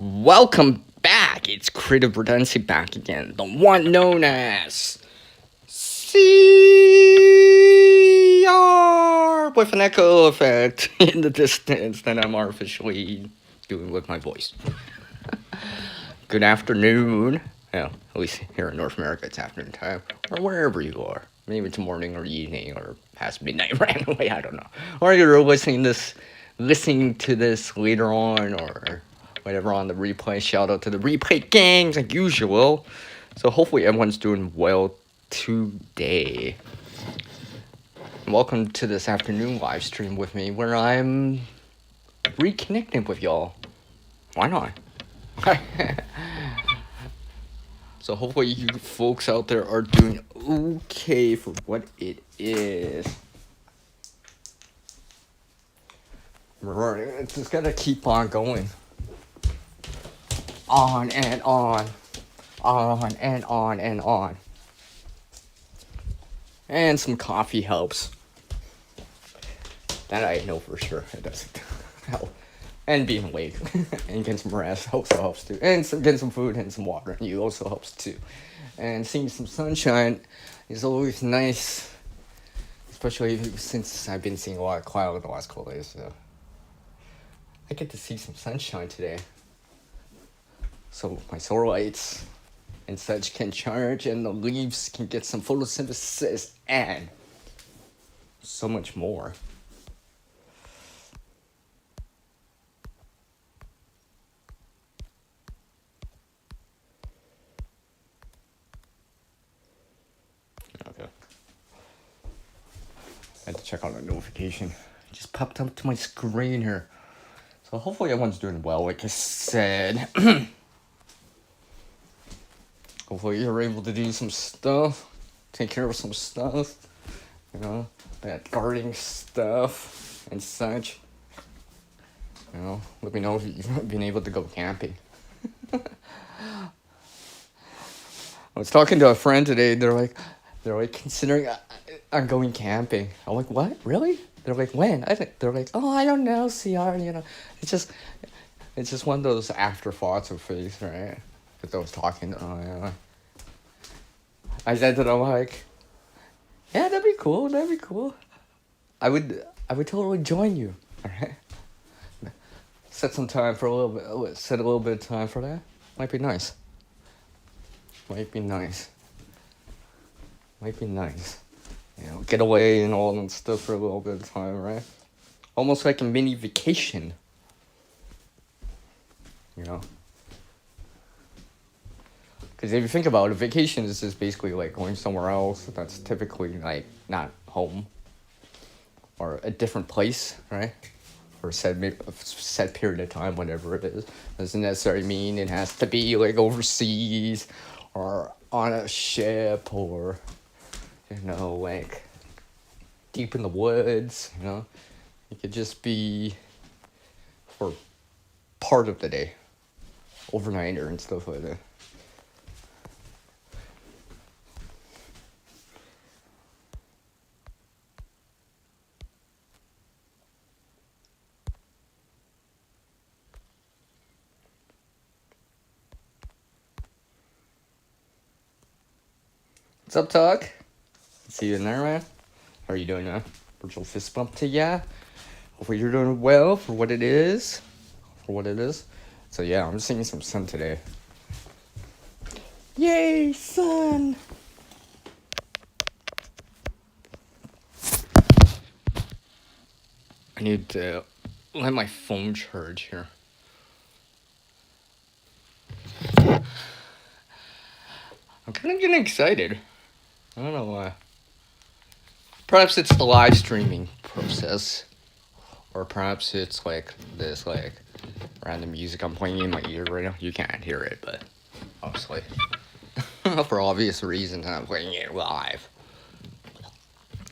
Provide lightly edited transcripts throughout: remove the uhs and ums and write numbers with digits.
Welcome back. It's Creative Redundancy back again. The one known as CR with an echo effect in the distance that I'm artificially doing with my voice. Good afternoon. Well, at least here in North America, it's afternoon time, or wherever you are. Maybe it's morning or evening or past midnight randomly. I don't know. Or you're listening to this later on or whatever on the replay. Shout out to the replay gangs like usual. So hopefully everyone's doing well today. And welcome to this afternoon live stream with me where I'm reconnecting with y'all. Why not? So hopefully you folks out there are doing okay for what it is. It's just gotta keep on going. On and on. On and on and on. And some coffee helps. That I know for sure. It doesn't help. And being awake and getting some rest also helps too. And getting some food and some water and you also helps too. And seeing some sunshine is always nice. Especially since I've been seeing a lot of cloud the last couple days. So I get to see some sunshine today. So my solar lights and such can charge and the leaves can get some photosynthesis and so much more. Okay. I had to check out a notification. It just popped up to my screen here. So hopefully everyone's doing well, like I said. Hopefully you're able to do some stuff. Take care of some stuff. You know, that gardening stuff and such. You know, let me know if you've been able to go camping. I was talking to a friend today. They're like considering on going camping. I'm like, what? Really? They're like, when? They're like, oh, I don't know, CR. You know, it's just one of those afterthoughts of things, right? Because I was talking. Yeah. I said to them like, yeah, that'd be cool. That'd be cool. I would totally join you. All right. Set some time for a little bit. Set a little bit of time for that. Might be nice. Might be nice. You know, get away and all that stuff for a little bit of time, right? Almost like a mini vacation. You know? Because if you think about it, vacation is just basically like going somewhere else that's typically like not home. Or a different place, right? For a set period of time, whatever it is. Doesn't necessarily mean it has to be like overseas or on a ship or, you know, like deep in the woods, you know. It could just be for part of the day, overnighter and stuff like that. What's up, Tuck? See you in there, man. How are you doing, man? Virtual fist bump to ya. Hopefully you're doing well for what it is. So yeah, I'm seeing some sun today. Yay, sun! I need to let my phone charge here. I'm kind of getting excited. I don't know why. Perhaps it's the live streaming process. Or perhaps it's like this like random music I'm playing in my ear right now. You can't hear it, but obviously. For obvious reasons I'm playing it live.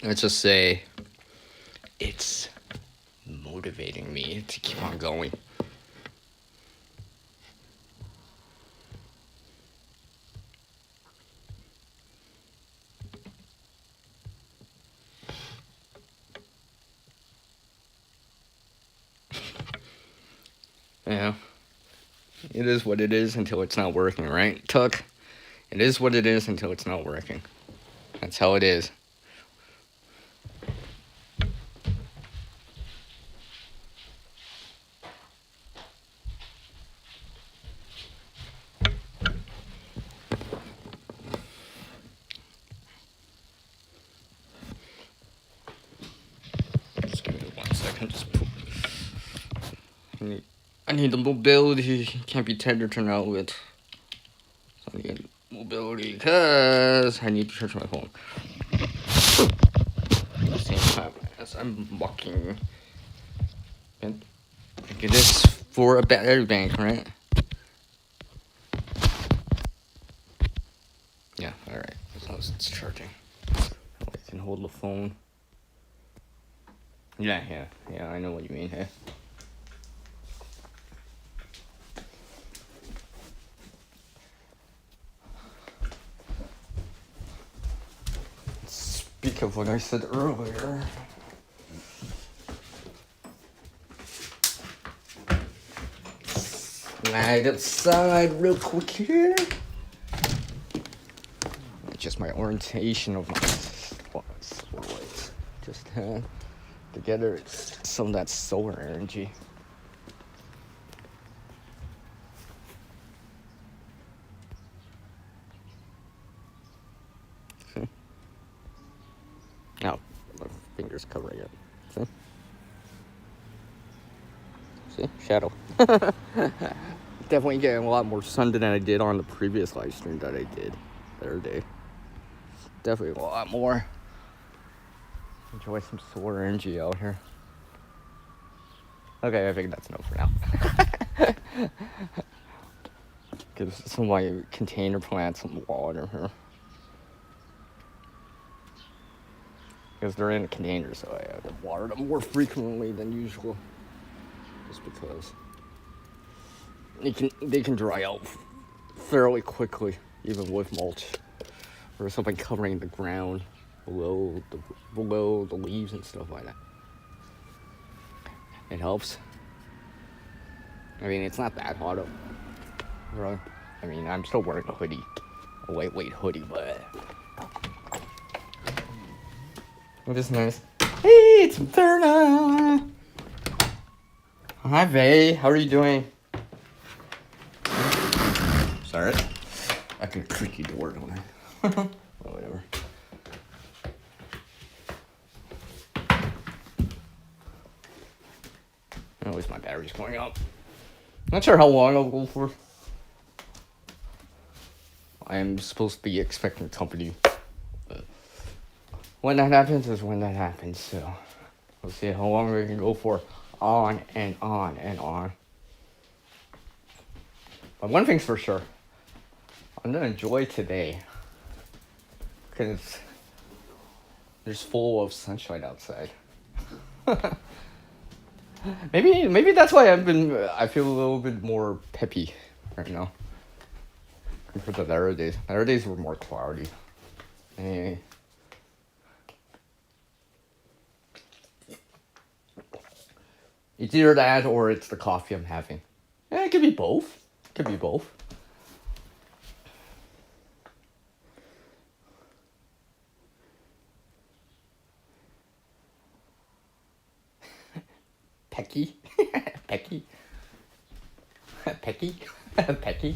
Let's just say it's motivating me to keep on going. Yeah. It is what it is until it's not working, right, Tuck? It is what it is until it's not working. That's how it is. Just give me 1 second. I need the mobility. Can't be tethered to now with. So I need mobility because I need to charge my phone. At the same time as I'm walking. And get this for a battery bank, right? Yeah, alright. As long as it's charging. I can hold the phone. Yeah, I know what you mean, hey? Speak of what I said earlier. Slide outside real quick here. Just my orientation of my slides. Just together, it's some of that solar energy. See? Now, my fingers covering it. See? See? Shadow. Definitely getting a lot more sun than I did on the previous live stream that I did the other day. Definitely a lot more. Enjoy some solar energy out here. Okay, I think that's enough for now. Give some of my container plants some water here. Because they're in a container, so I have to water them more frequently than usual. Just because they can dry out fairly quickly, even with mulch or something covering the ground below the leaves and stuff like that. It helps. I mean, it's not that hot, really. I mean, I'm still wearing a hoodie, a lightweight hoodie, but it is nice. Hey, it's Verna. Hi, Vay. How are you doing? Sorry, I can creaky door, don't I? Oh, whatever. At least my battery's going up. Not sure how long I'll go for. I'm supposed to be expecting company. But when that happens is when that happens, so we'll see how long we can go for. On and on and on. But one thing's for sure. I'm gonna enjoy today. Because there's full of sunshine outside. Maybe that's why I feel a little bit more peppy right now compared to the other days. The other days were more cloudy. Anyway. It's either that or it's the coffee I'm having. Yeah, it could be both. Pecky? Pecky? Pecky? Pecky?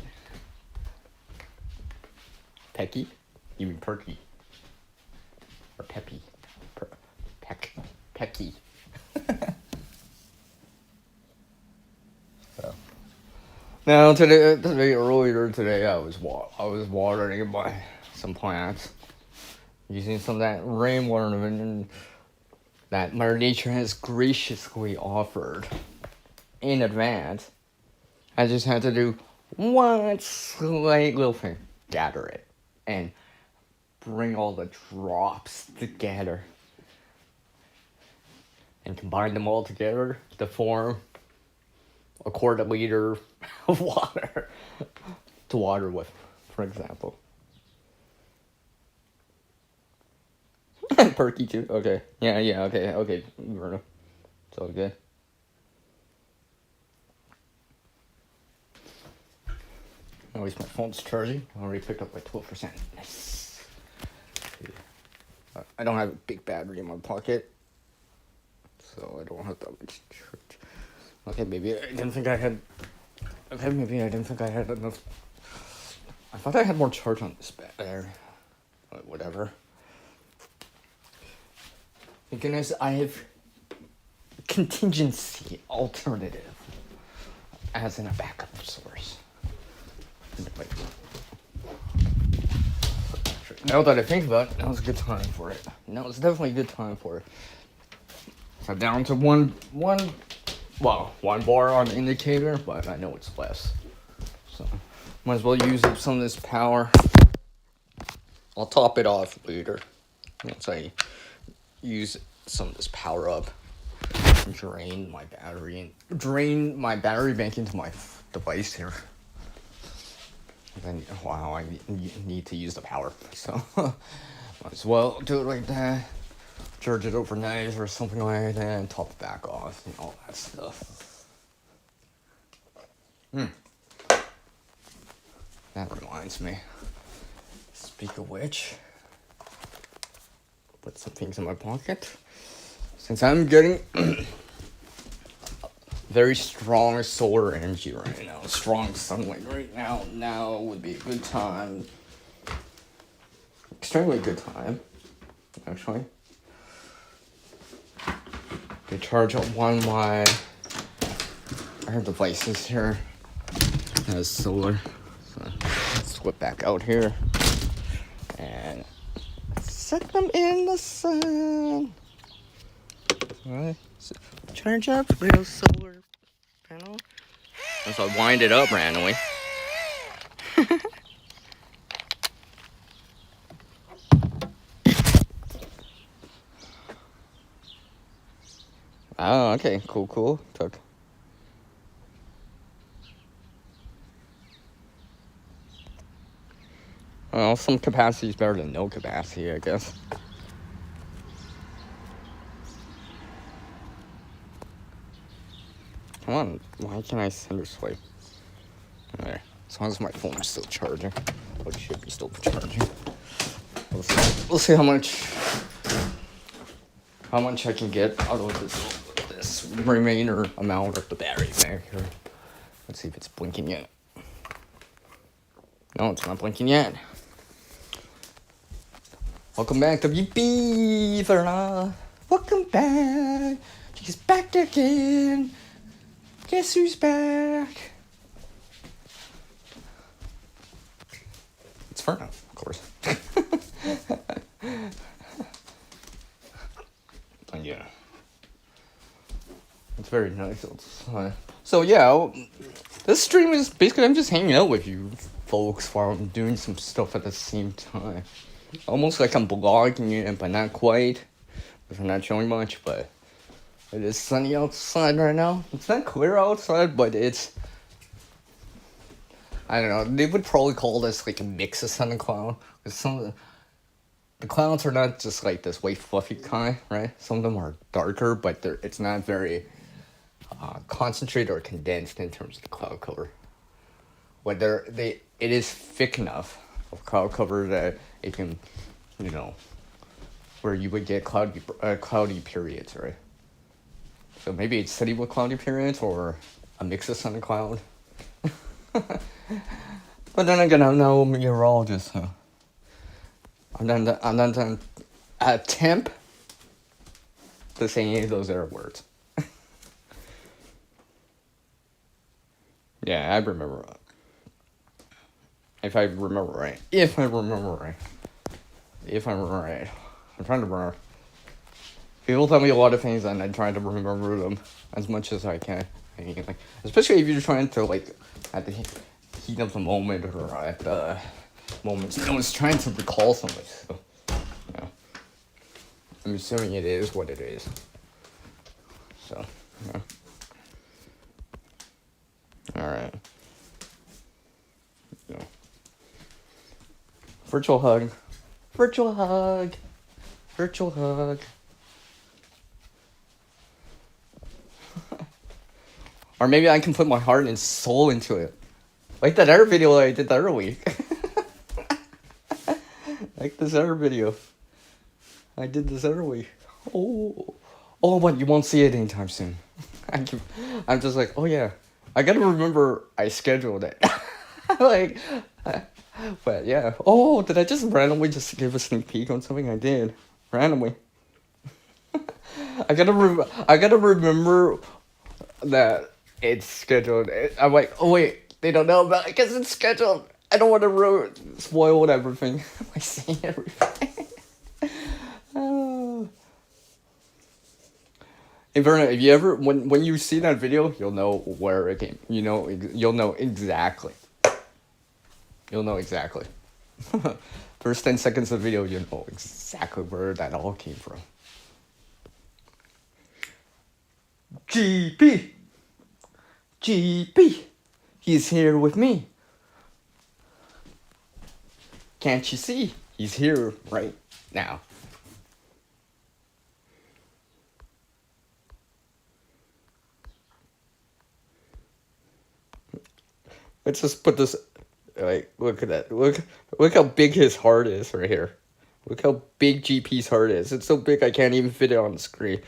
Pecky? You mean perky? Or peppy? Pecky. So. Now earlier today, I was watering some plants, using some of that rainwater and that Mother Nature has graciously offered in advance. I just had to do one slight little thing, gather it, and bring all the drops together, and combine them all together to form a quarter liter of water to water with, for example. Perky too. Okay. Yeah. Okay. Bruno. It's all good. at least my phone's charging. I already picked up like 12%. Nice. I don't have a big battery in my pocket, so I don't have that much charge. Okay, maybe I didn't think I had. Okay, maybe I didn't think I had enough. I thought I had more charge on this battery. But whatever. Thank goodness I have contingency alternative as in a backup source. Now that I think about it, now's a good time for it. Now it's definitely a good time for it. So down to one bar on the indicator, but I know it's less. So might as well use up some of this power. I'll top it off later once I use some of this power up. Drain my battery bank into my device here. Then, wow, I need to use the power, so might as well do it like that. Charge it overnight or something like that, and top it back off and all that stuff. That reminds me. Speak of which, put some things in my pocket. Since I'm getting very strong solar energy right now, strong sunlight right now would be a good time. Extremely good time, actually. To charge up one of my devices here has solar. So let's flip back out here and set them in the sun. Alright, so charge up real solar panel. As I wind it up randomly. Oh, okay, cool. Took. Well, some capacity is better than no capacity, I guess. Come on, why can't I center swipe? There, as long as my phone is still charging. Well, it should be still charging. We'll see how much I can get out of this remainder amount of the battery back here. Let's see if it's blinking yet. No, it's not blinking yet. Welcome back to Beaver. Welcome back. She's back again. Guess who's back? It's Ferno, of course. But yeah, it's very nice outside. So yeah, this stream is basically I'm just hanging out with you folks while I'm doing some stuff at the same time. Almost like I'm vlogging it, but not quite. Because I'm not showing much, but it is sunny outside right now. It's not clear outside, but it's... I don't know. They would probably call this like a mix of sun and cloud. Because some of the clouds are not just like this white fluffy kind, right? Some of them are darker, but it's not very concentrated or condensed in terms of the cloud cover. But it is thick enough of cloud cover that it can, where you would get cloudy periods, right? So maybe it's city with cloudy periods or a mix of sun and cloud. But then again, I'm no meteorologist, so I'm not an attempt to say any of those other words. Yeah, I remember. If I remember right. I'm trying to remember. People tell me a lot of things and I try to remember them as much as I can. Especially if you're trying to, at the heat of the moment or at the moment someone's trying to recall something. So, I'm assuming it is what it is. So, Alright. Virtual hug. Or maybe I can put my heart and soul into it. Like that other video I did the other week. Like this other video I did this other week. But you won't see it anytime soon. I'm just like, oh yeah, I gotta remember I scheduled it. Like, but yeah. Oh, did I just randomly just give a sneak peek on something I did randomly? I gotta remember that it's scheduled. I'm like, oh wait, they don't know about it because it's scheduled. I don't want to spoil everything by saying everything. If you ever when you see that video, you'll know where it came. You'll know exactly. You'll know exactly. First 10 seconds of the video, you know exactly where that all came from. GP, he's here with me. Can't you see? He's here right now. Let's just put this, like, look at that. Look how big his heart is right here. Look how big GP's heart is. It's so big I can't even fit it on the screen.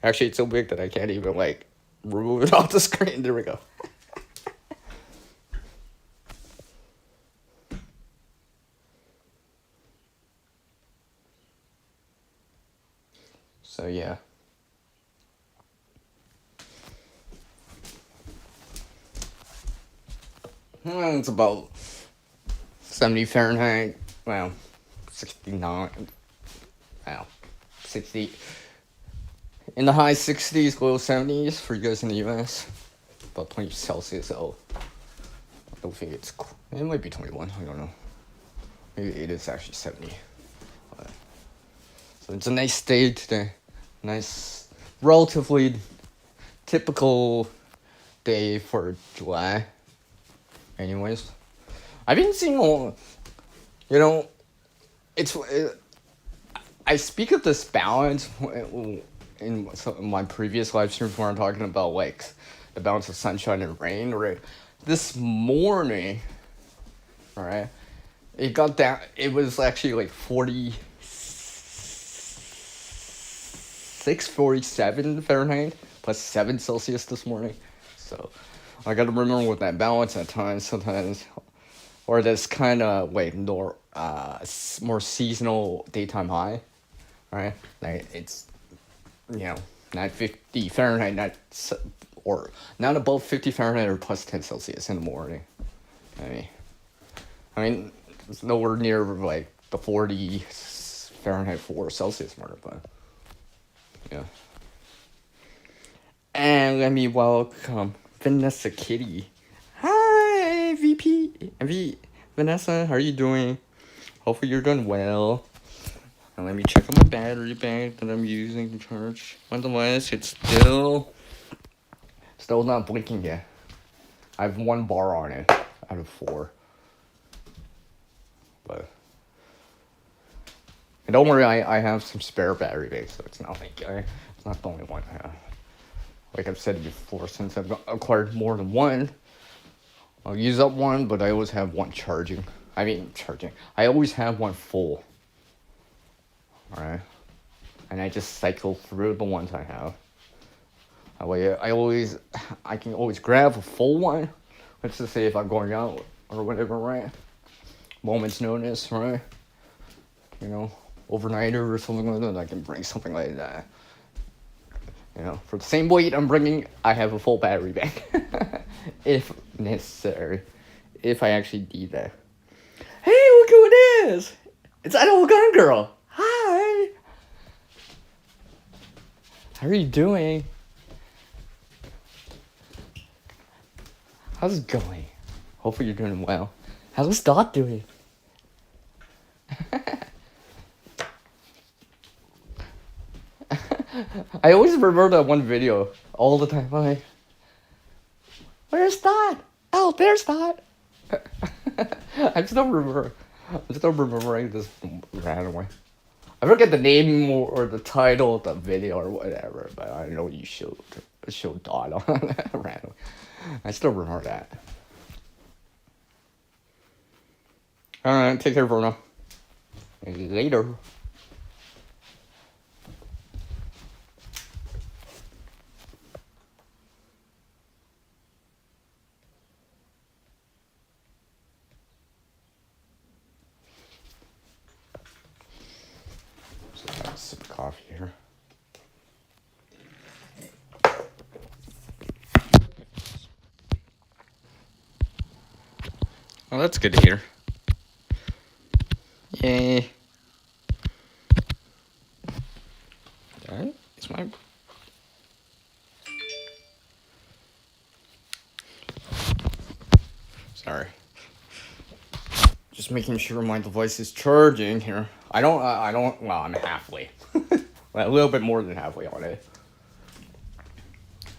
Actually, it's so big that I can't even, like, remove it off the screen. There we go. So, yeah. It's about 70 Fahrenheit. Well, 69. Wow. 60. In the high 60s, low 70s for you guys in the US. About 20 Celsius, so I don't think it's cool. It might be 21, I don't know. Maybe it is actually 70. So it's a nice day today. Nice, relatively typical day for July. Anyways, I've been seeing I speak of this balance in my previous live streams where I'm talking about, like, the balance of sunshine and rain, right? This morning, right, it got down, it was actually like 47 Fahrenheit, plus 7 Celsius this morning, so I gotta remember with that balance at times, sometimes, or this kind of, like, more seasonal daytime high, right? Like, it's, not 50 Fahrenheit, not above 50 Fahrenheit or plus 10 Celsius in the morning. I mean, it's nowhere near, like, the 40 Fahrenheit 4 Celsius mark, but, yeah. And let me welcome Vanessa Kitty. Hi, Vanessa, how are you doing? Hopefully you're doing well. And let me check on my battery bank that I'm using to charge my device. It's still not blinking yet. I have 1 bar on it out of 4. But and don't worry, I have some spare battery banks, so it's not like it's not the only one I have. Like I've said before, since I've acquired more than one, I'll use up one, but I always have one charging. I always have one full. Alright? And I just cycle through the ones I have. That way I can always grab a full one. Let's just say if I'm going out or whatever, right? Moment's notice, right? Overnighter or something like that, I can bring something like that. For the same weight I'm bringing, I have a full battery bank. If necessary. If I actually need that. Hey, look who it is! It's Idaho Gun Girl! Hi! How are you doing? How's it going? Hopefully you're doing well. How's Dot doing? I always remember that one video all the time. I'm like, where's Dot? Oh, there's Dot. I'm still remembering this randomly. I forget the name or the title of the video or whatever, but I know you showed Dot on that randomly. I still remember that. Alright, take care, Bruno. Later. So I have a sip of coffee here. Well, that's good to hear. Yay. Alright, it's my... Sorry. Just making sure my device is charging here. Well, I'm halfway. Well, a little bit more than halfway on it.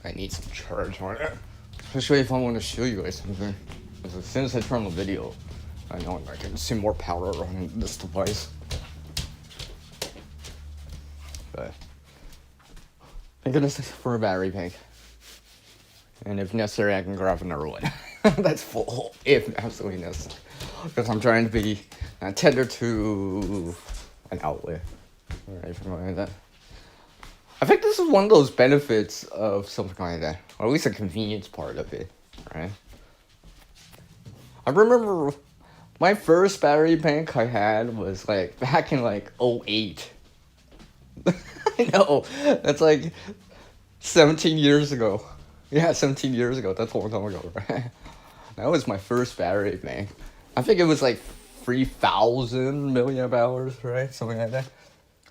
I need some charge on it. Especially if I want to show you guys something. Because as soon as I turn the video, I know I can see more power on this device. But thank goodness for a battery bank. And if necessary, I can grab another one. That's full, if absolutely necessary. Because I'm trying to be tethered to an outlet. Or anything like that. I think this is one of those benefits of something like that. Or at least a convenience part of it. Right? I remember my first battery bank I had was like back in like 08. I know. That's like 17 years ago. Yeah, 17 years ago. That's a long time ago, right? That was my first battery bank. I think it was like 3,000 milliamp hours, right? Something like that.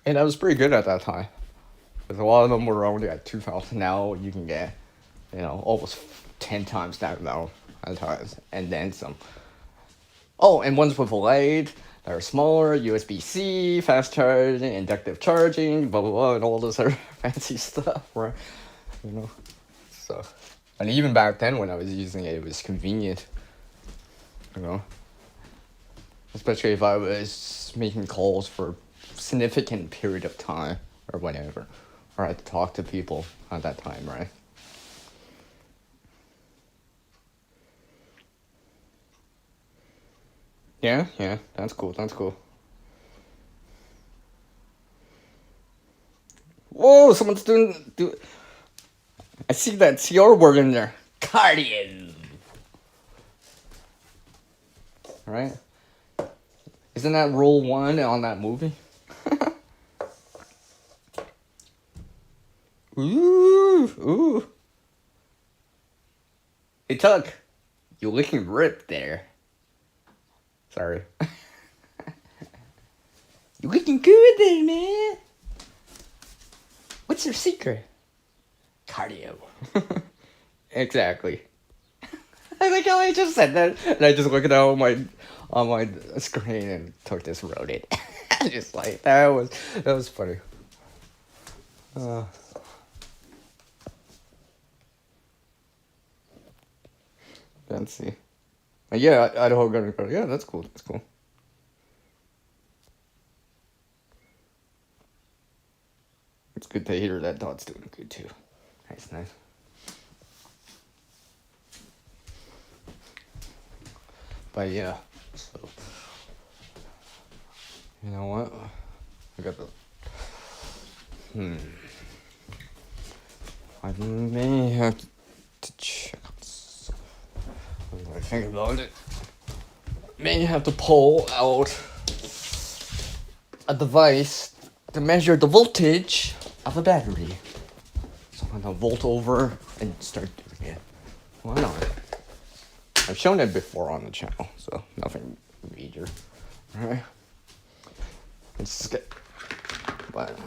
And that was pretty good at that time. Because a lot of them were only at 2,000. Now you can get, almost 10 times that amount at times. And then some. Oh, and ones with a light that are smaller, USB-C, fast charging, inductive charging, blah, blah, blah, and all this other fancy stuff, right? So. And even back then when I was using it, it was convenient. Especially if I was making calls for a significant period of time or whatever. Or I had to talk to people at that time, right? Yeah, that's cool. Whoa, someone's doing... I see that CR word in there. Cardio. Right? Isn't that rule 1 on that movie? Ooh. Hey, Tuck. You're looking ripped there. Sorry. You're looking good there, man. What's your secret? Cardio. Exactly. I like how I just said that, and I just looked at it on my screen and Tuck just wrote it. Just like that was funny. Let's see. Yeah, Idaho Gun Recording. Yeah, that's cool. It's good to hear that Dot's doing good too. Nice. But yeah, so you know what? I got the I may have to check out something. What do I think about it? May have to pull out a device to measure the voltage of a battery. So I'm gonna volt over and start doing it. Why not? I've shown it before on the channel, so nothing major. Alright. But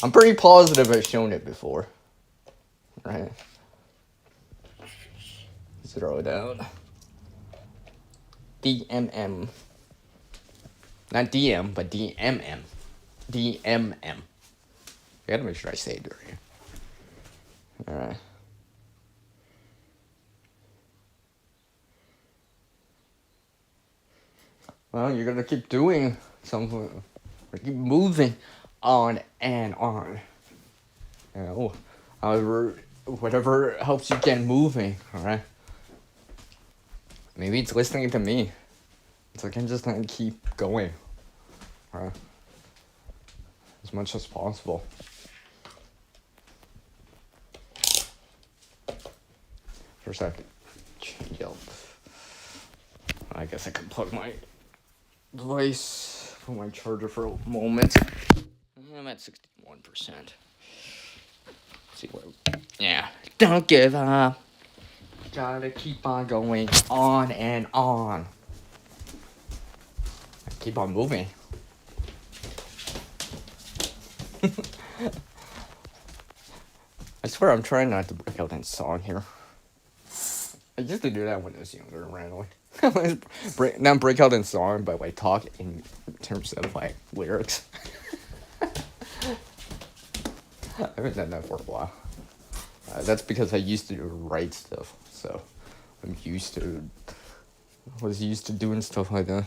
I'm pretty positive I've shown it before. Right? Zero it out. DMM. Not DM, but DMM. DMM. I gotta make sure I say it right. Alright. Well, you're gonna keep doing something. Keep moving on and on. Whatever helps you get moving, alright? Maybe it's listening to me. So I can just keep going, right? As much as possible. First I have to change out. I guess I could plug my device for my charger for a moment. I'm at 61%. See what? Yeah. Don't give up. Gotta keep on going on and on. Keep on moving. I swear I'm trying not to break out in song here. I used to do that when I was younger, randomly. Not break out in song, but like talk in terms of like lyrics. I haven't done that for a while. That's because I used to write stuff, so I'm was used to doing stuff like that.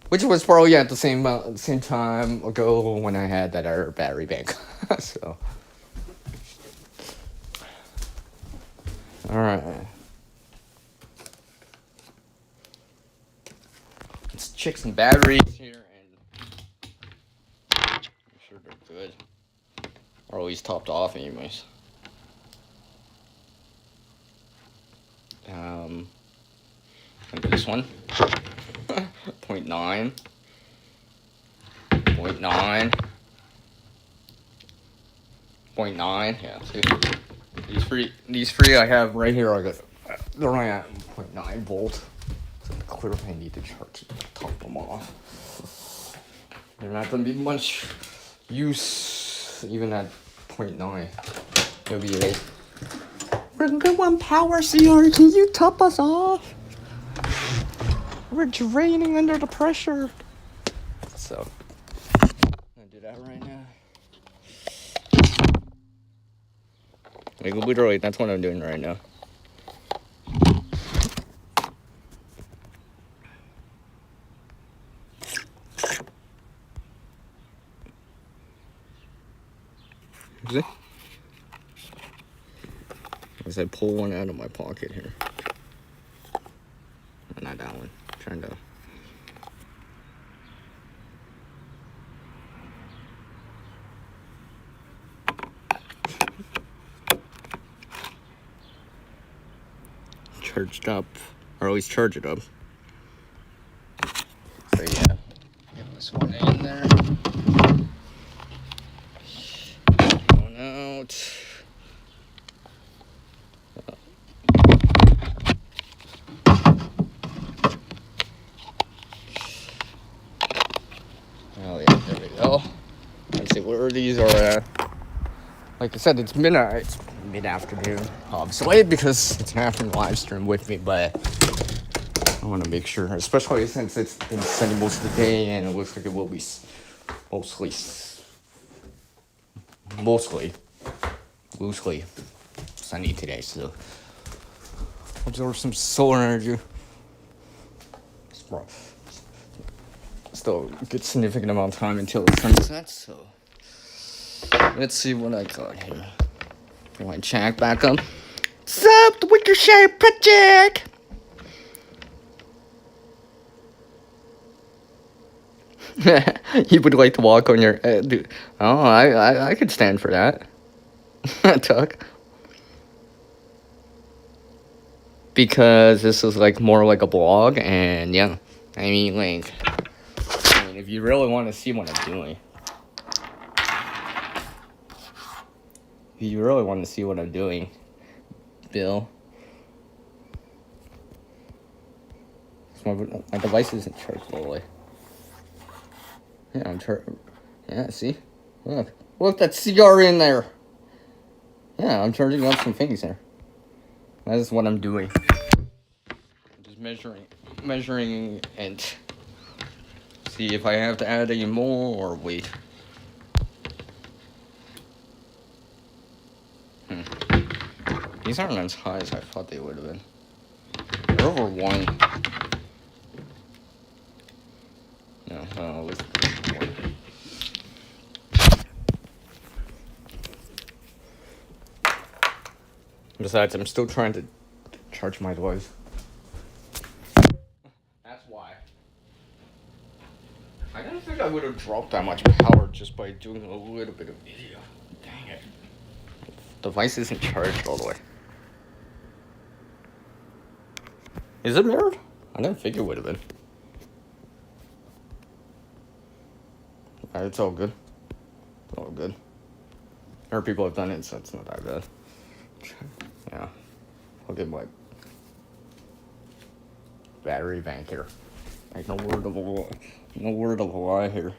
Which was probably at the same time ago when I had that other battery bank. So, all right. Let's check some batteries here and make sure they're good. Or always topped off, anyways. Like this one. 0.9. 0.9. 0.9. Yeah, see? These three I have right here, they're right at 0.9 volt. So clearly I need to charge them, top them off. They're not going to be much use even at 0.9. It'll be late. We're good one power CR, can you top us off? We're draining under the pressure. So, I'm gonna do that right now. Like literally, that's what I'm doing right now. See? As I pull one out of my pocket here. Not that one. I'm trying to. Charged up, or always charge it up. So yeah, get this one in there. Going out. Oh yeah, there we go. Let's see where these are at. Like I said, it's mid-afternoon, obviously, because it's an afternoon live stream with me, but I want to make sure, especially since it's been sunny most of the day, and it looks like it will be mostly loosely sunny today, so absorb some solar energy. Still a good significant amount of time until the sun sets, so let's see what I got here. Bring my jack back up. What's up, the Winter Share Project? You would like to walk on your dude. Oh, I could stand for that. Tuck. Because this is like more like a blog, and yeah, I mean if you really want to see what I'm doing, Bill. My device isn't charged all the way. Yeah, I'm charged. Yeah, see? Look, that CR in there. Yeah, I'm charging up some things there. That is what I'm doing. I'm just measuring and see if I have to add any more or wait. These aren't as high as I thought they would have been. They're over 1. No, it was 1. Besides, I'm still trying to charge my device. That's why. I don't think I would have dropped that much power just by doing a little bit of video. Dang it. Device isn't charged all the way. Is it mirrored? I didn't think it would have been. It's all good. It's all good. There are people have done it, so it's not that bad. Yeah. Look at my battery bank here. Like no word of a lie here.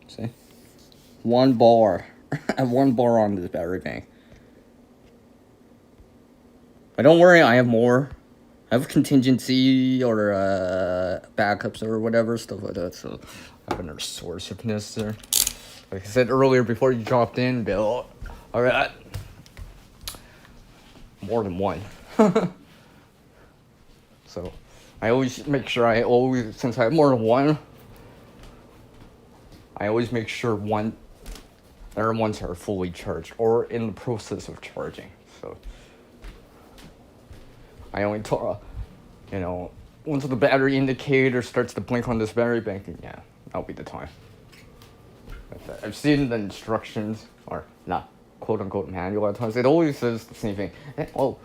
See? 1 bar. I have 1 bar on this battery bank. But don't worry, I have more. I have contingency or backups or whatever, stuff like that. So I have another source if necessary. Like I said earlier before you dropped in, Bill. Alright. More than 1. So I always make sure since I have more than 1, I always make sure other ones are fully charged or in the process of charging. So I only once the battery indicator starts to blink on this battery bank, yeah, that'll be the time. But I've seen the instructions, or not quote unquote manual at times, it always says the same thing. Oh,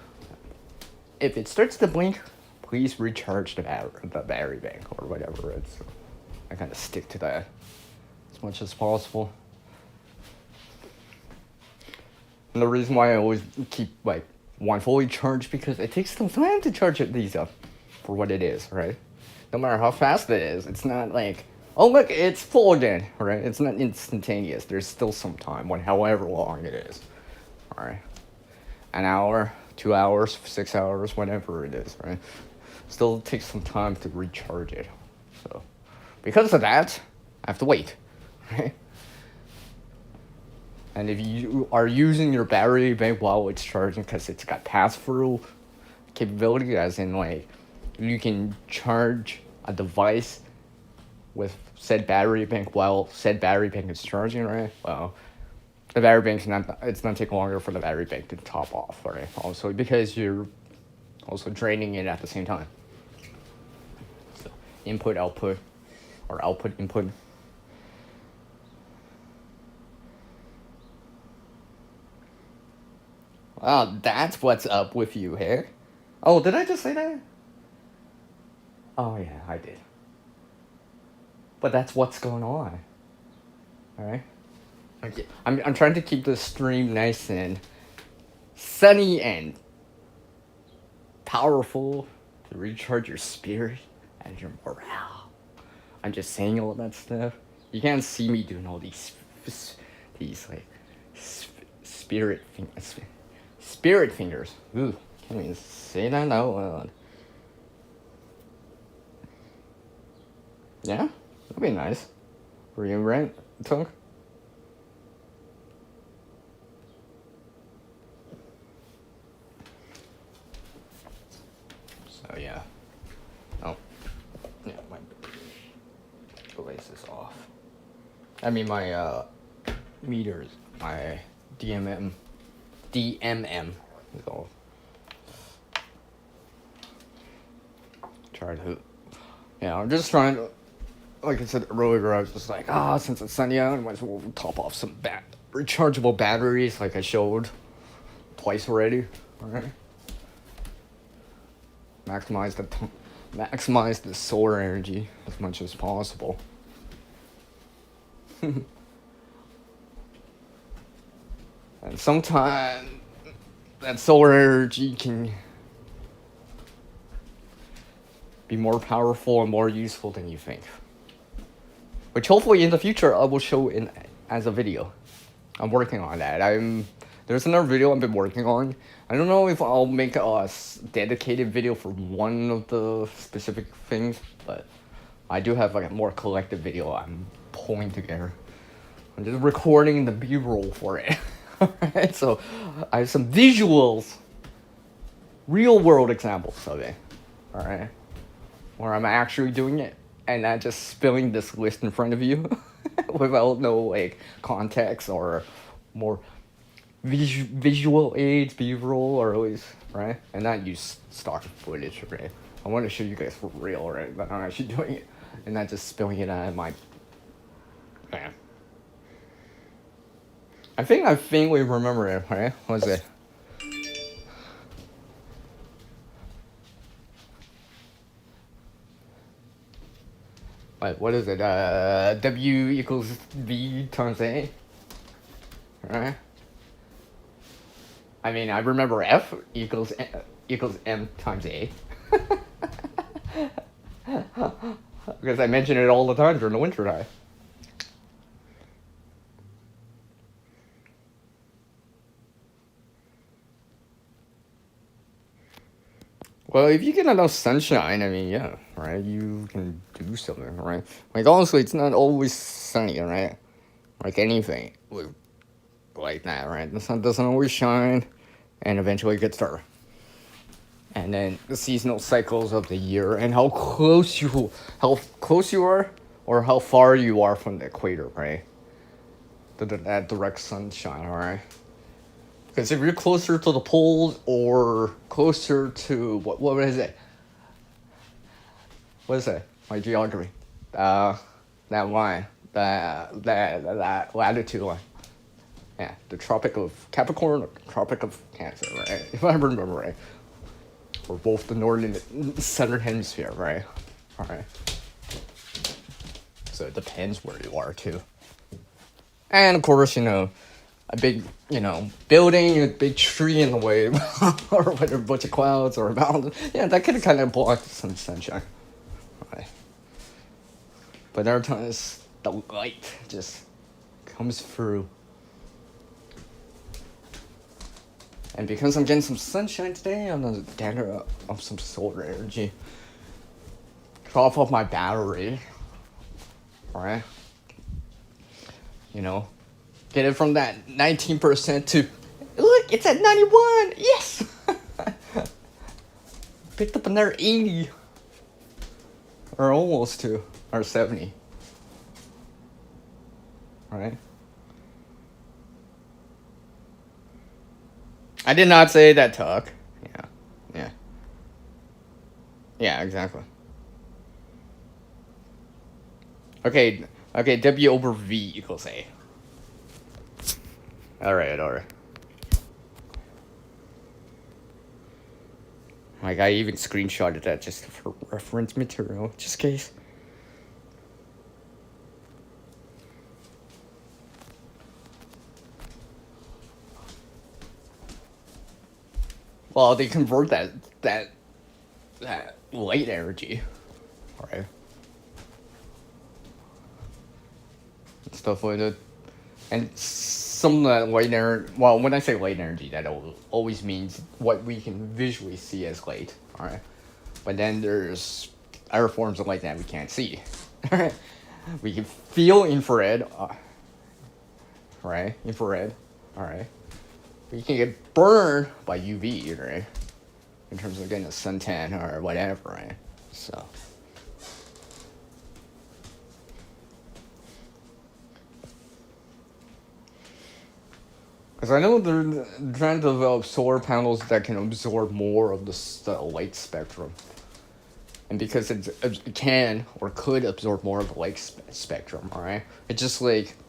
if it starts to blink, please recharge the battery bank or whatever it is. So I kind of stick to that as much as possible. And the reason why I always keep like 1 fully charged, because it takes some time to charge these up for what it is, right? No matter how fast it is, it's not like, oh look, it's full again, right? It's not instantaneous. There's still some time, however long it is, all right? An hour, 2 hours, 6 hours, whatever it is, right? Still takes some time to recharge it. So because of that, I have to wait, right? And if you are using your battery bank while it's charging, because it's got pass-through capability, as in like you can charge a device with said battery bank while said battery bank is charging, right? Well, the battery bank's it's not taking longer for the battery bank to top off, right? Also because you're also draining it at the same time. So input, output, or output, input. Oh, that's what's up with you, hey? Oh, did I just say that? Oh, yeah, I did. But that's what's going on. Alright? Okay. I'm trying to keep the stream nice and sunny and powerful to recharge your spirit and your morale. I'm just saying all that stuff. You can't see me doing all these like spirit fingers. Ooh, can't even say that out loud. Yeah, that'd be nice. Were you right, Tunk? So yeah. Oh, yeah, my device is off. I mean my meters, my DMM is off. Try to. Yeah, I'm just trying to. Like I said earlier, I was just like, since it's sunny out, I might as well top off some rechargeable batteries, like I showed twice already. All right. Maximize the solar energy as much as possible. And sometimes that solar energy can be more powerful and more useful than you think. Which hopefully in the future I will show as a video. I'm working on that. There's another video I've been working on. I don't know if I'll make a dedicated video for one of the specific things, but I do have like a more collective video I'm pulling together. I'm just recording the B-roll for it. Alright, so I have some visuals, real world examples of it. Alright, where I'm actually doing it. And not just spilling this list in front of you without no like context or more visual aids, B-roll, or at least, right? And not use stock footage, right? I want to show you guys for real, right? But I'm actually doing it and not just spilling it out of my. Man. I think we remember it, right? What was it? What is it? W equals V times A, right? I mean, I remember F equals M times A. Because I mention it all the time during the winter time. Well, if you get enough sunshine, I mean, yeah, right, you can do something, right? Like, honestly, it's not always sunny, right? Like anything like that, right? The sun doesn't always shine, and eventually it gets dark. And then the seasonal cycles of the year, and how close you are, or how far you are from the equator, right? That direct sunshine, all right? Because if you're closer to the poles or closer to what is it? What is it? My geography. That line, that latitude line. Yeah, the Tropic of Capricorn or Tropic of Cancer, right? If I remember right. Or both the northern and southern hemisphere, right? All right. So it depends where you are too. And of course, a big, building, a big tree in the way, or whether a bunch of clouds or a mountain. Yeah, that could kind of block some sunshine. Right. But there are times the light just comes through. And because I'm getting some sunshine today, I'm gonna gather up some solar energy. Drop off my battery. Alright? Get it from that 19% to, look, it's at 91! Yes! Picked up another 80. Or almost to, or 70. Right? I did not say that, Tuck. Yeah. Yeah, exactly. Okay, W over V equals A. Alright. Like, I even screenshotted that just for reference material, just in case. Well, they convert that light energy, right? Stuff like that. And some of that light energy, well, when I say light energy, that always means what we can visually see as light, alright? But then there's other forms of light that we can't see. We can feel infrared, right? Infrared, alright? You can get burned by UV, right? In terms of getting a suntan or whatever, right? So. Because I know they're trying to develop solar panels that can absorb more of the light spectrum. And because it can or could absorb more of the light spectrum, alright? It's just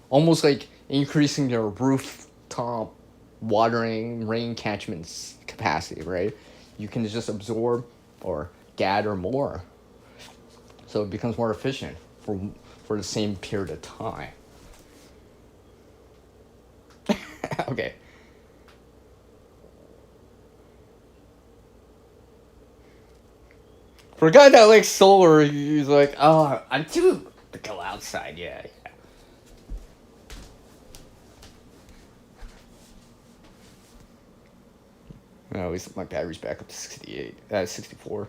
almost like increasing their rooftop watering rain catchment capacity, right? You can just absorb or gather more, so it becomes more efficient for the same period of time. Okay. For a guy that likes solar, he's like, oh, I'm too to go outside, yeah. No, at least my battery's back up to 64.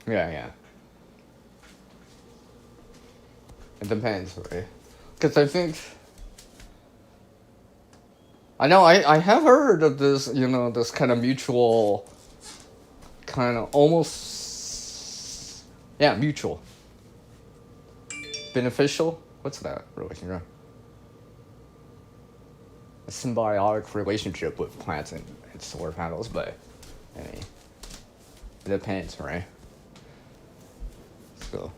Yeah. It depends, right? Because I know, I have heard of this, this kind of mutual, kind of almost, mutual. Beneficial? What's that relation? A symbiotic relationship with plants and solar panels, but, I mean, depends, right? So,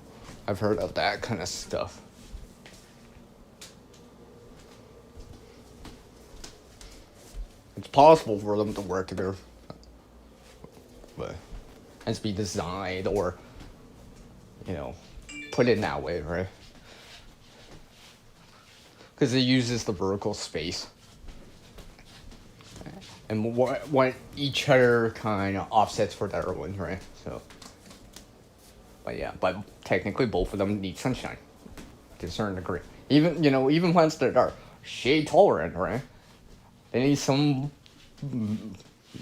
I've heard of that kind of stuff. It's possible for them to work together, but it has to be designed or, put in that way, right? Because it uses the vertical space. And what each other kind of offsets for the other one, right? So, but technically both of them need sunshine to a certain degree. Even plants that are shade tolerant, right? They need some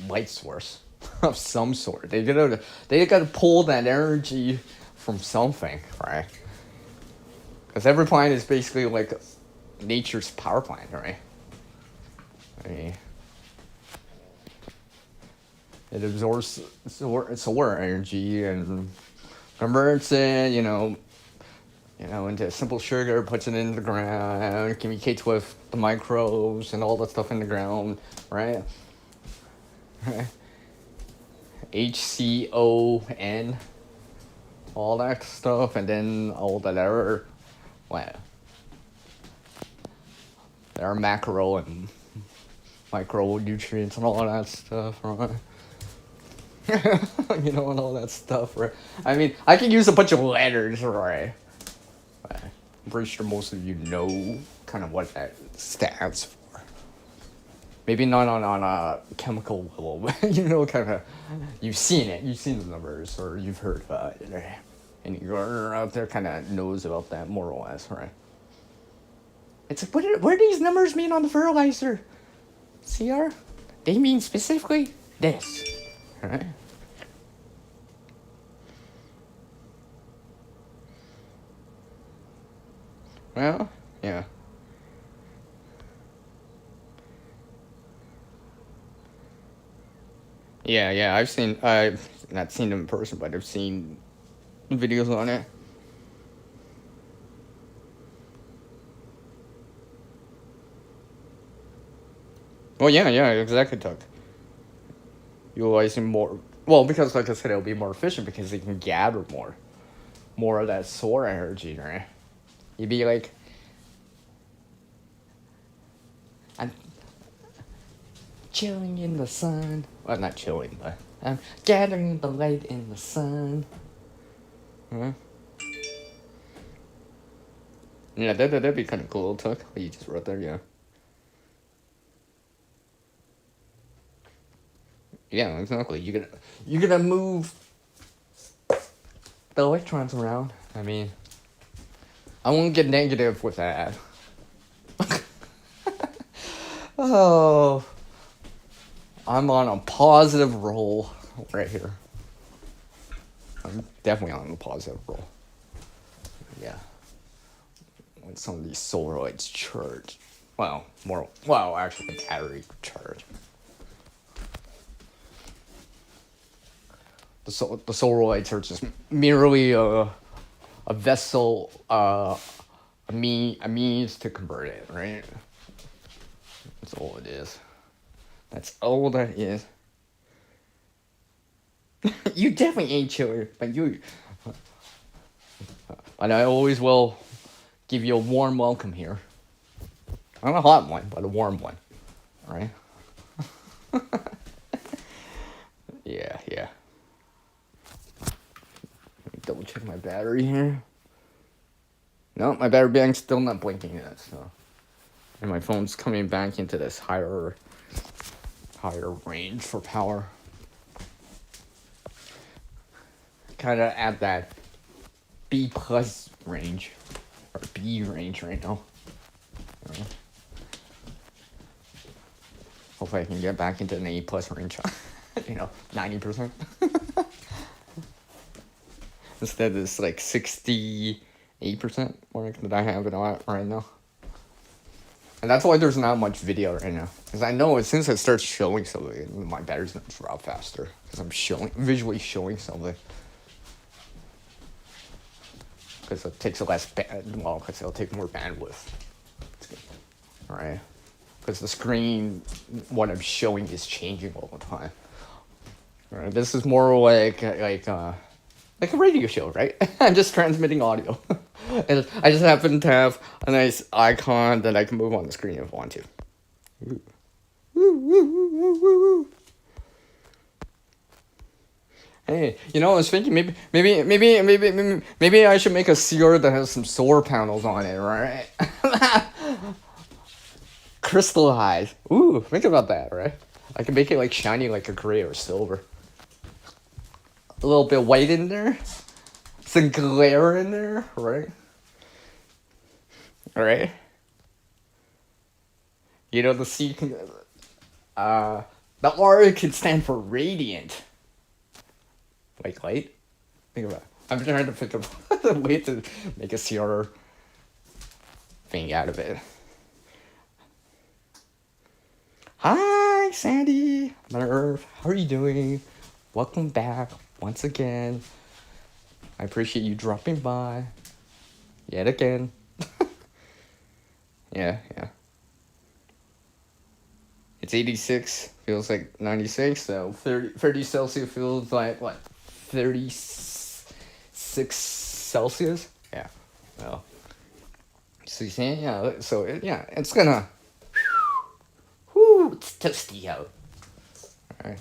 light source of some sort. They gotta pull that energy from something, right? Because every plant is basically like nature's power plant, right? I mean, it absorbs solar energy and converts it, into simple sugar, puts it in the ground, communicates with the microbes and all that stuff in the ground, right? HCON, all that stuff, and then all that other, there are macro and micronutrients and all that stuff, right? And all that stuff, right? I mean, I can use a bunch of letters, right? I'm pretty sure most of you know kind of what that stands for. Maybe not on a chemical level, but kind of, you've seen it, you've seen the numbers, or you've heard about it, right? And you're out there kind of knows about that more or less, right? It's like, what do these numbers mean on the fertilizer? CR? They mean specifically this, right? Well, yeah. Yeah, I've not seen them in person, but I've seen videos on it. Well, yeah, exactly, Tuck. Utilizing more, well, because like I said, it'll be more efficient because they can gather more of that solar energy, right? You'd be like, I'm chilling in the sun. Well, not chilling, but I'm gathering the light in the sun. Huh? Yeah, that'd be kind of cool, Tuck. What you just wrote there, yeah. Yeah, exactly. You're gonna move the electrons around. I mean, I won't get negative with that. Oh, I'm on a positive roll right here. I'm definitely on a positive roll. Yeah. When some of these solenoids charge. Actually the battery charge. The solenoids are just merely a vessel, a means to convert it, right? That's all it is. That's all that is. You definitely ain't chiller, but and I always will give you a warm welcome here. Not a hot one, but a warm one, right? Yeah. Let me double check my battery here. No, my battery bank's still not blinking yet, so. And my phone's coming back into this higher range for power. Kind of at that B plus range, or B range right now. Hopefully I can get back into an A plus range. 90%. Instead of this like 68% mark that I have it on right now. And that's why there's not much video right now. Because I know as soon as I start showing something, my battery's gonna drop faster. Because I'm visually showing something. Because it takes because it'll take more bandwidth. Alright? Because the screen, what I'm showing is changing all the time. Right, this is more like a radio show, right? I'm just transmitting audio. And I just happen to have a nice icon that I can move on the screen if I want to. Woo, woo, woo, woo, woo, woo. Hey, I was thinking maybe I should make a seer that has some solar panels on it, right? Crystallized. Ooh, think about that, right? I can make it like shiny like a gray or silver. A little bit white in there. Some glare in there, right? Alright. The C can, the R can stand for radiant. Like light? Think about it. I'm trying to think of the way to make a CR thing out of it. Hi, Sandy, Merv. How are you doing? Welcome back once again. I appreciate you dropping by yet again. Yeah. It's 86, feels like 96, so 30 Celsius feels like, what, 36 Celsius? Yeah, well, so yeah, so it's gonna, whoo, it's toasty out. Alright.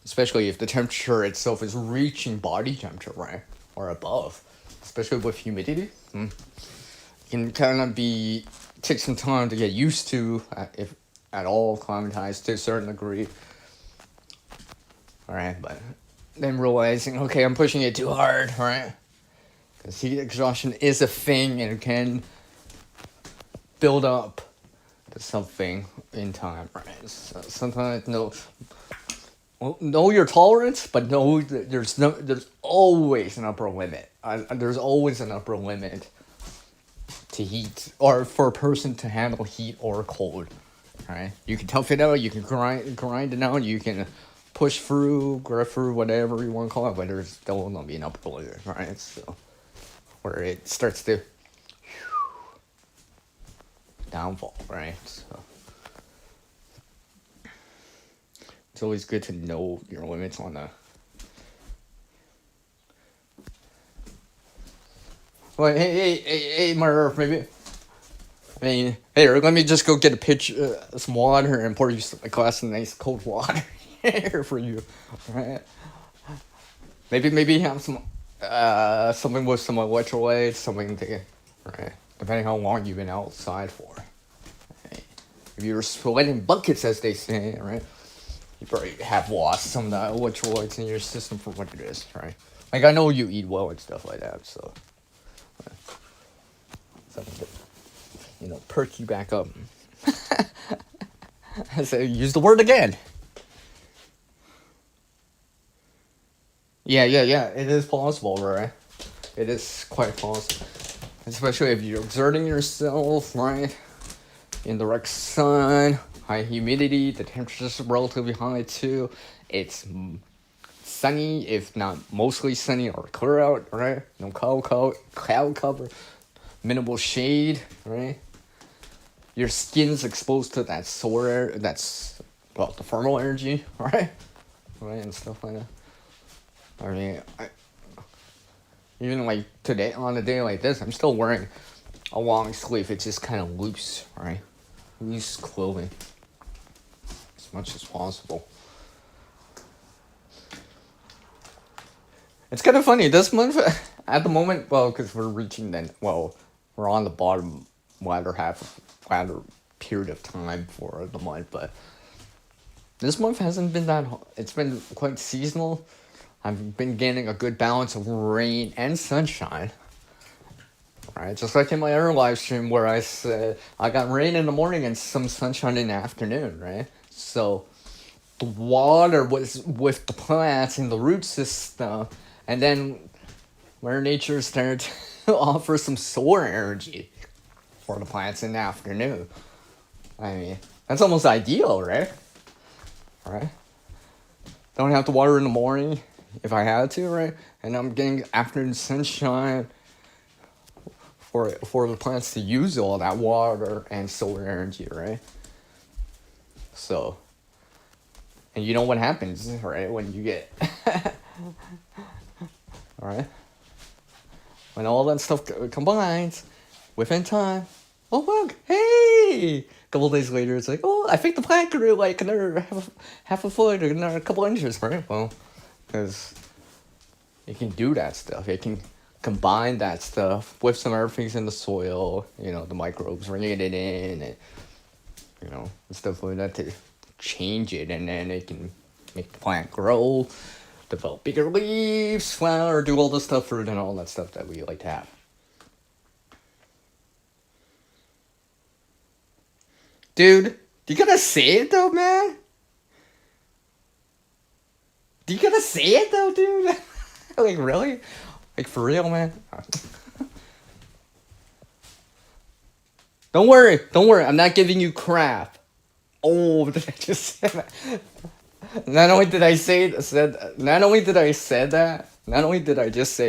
Especially if the temperature itself is reaching body temperature, right? Or above. Especially with humidity. It can kind of take some time to get used to, if at all climatized to a certain degree. Alright, but then realizing, okay, I'm pushing it too hard, right? Because heat exhaustion is a thing and it can build up to something in time, right? So sometimes, know your tolerance, but know that there's always an upper limit. There's always an upper limit to heat, or for a person to handle heat or cold. Right? You can tough it out. You can grind it out. You can push through, grind through, whatever you want to call it. But there's still gonna be an upper limit, right? So where it starts to downfall, right? So it's always good to know your limits on the. Well, hey, Murph, maybe. I mean, hey, let me just go get a pitch, some water, and pour you a glass of nice cold water here for you, right? Maybe have some, something with some electrolytes, something to, right? Depending how long you've been outside for. Right? If you're sweating buckets, as they say, right? You probably have lost some of the electrolytes in your system for what it is, right? Like, I know you eat well and stuff like that, so. Something to, perk you back up. I say, use the word again. Yeah, it is possible, right? It is quite possible. Especially if you're exerting yourself, right? In direct sun, high humidity, the temperature's relatively high too. It's sunny, if not mostly sunny or clear out, right? No cloud cover, minimal shade, right? Your skin's exposed to that solar, the thermal energy, right? Right, and stuff like that. I mean, even like today, on a day like this, I'm still wearing a long sleeve. It's just kind of loose, right? Loose clothing. As much as possible. It's kind of funny. This month, at the moment, because we're we're on the bottom latter period of time for the month, but this month hasn't been that hot. It's been quite seasonal. I've been getting a good balance of rain and sunshine. Right, just like in my other live stream where I said I got rain in the morning and some sunshine in the afternoon, right? So the water was with the plants in the root system, and then Mother Nature started to offer some solar energy for the plants in the afternoon. I mean, that's almost ideal, right? Right? Don't have to water in the morning if I had to, right? And I'm getting afternoon sunshine for the plants to use all that water and solar energy, right? So, and you know what happens, right? When you get, all right, when all that stuff combines, within time, oh look, hey! A couple days later, it's like, oh, I think the plant grew like another half a foot, or another couple inches, right? Well, because it can do that stuff. It can combine that stuff with some other things in the soil, the microbes, bringing it in, and, and stuff like that to change it, and then it can make the plant grow, develop bigger leaves, flower, do all the stuff, fruit, and all that stuff that we like to have. Dude, you gotta say it though, man? Do you gotta say it though, dude? Like, really? Like, for real, man? Don't worry, I'm not giving you crap. Oh, did I just say that? Not only did I just say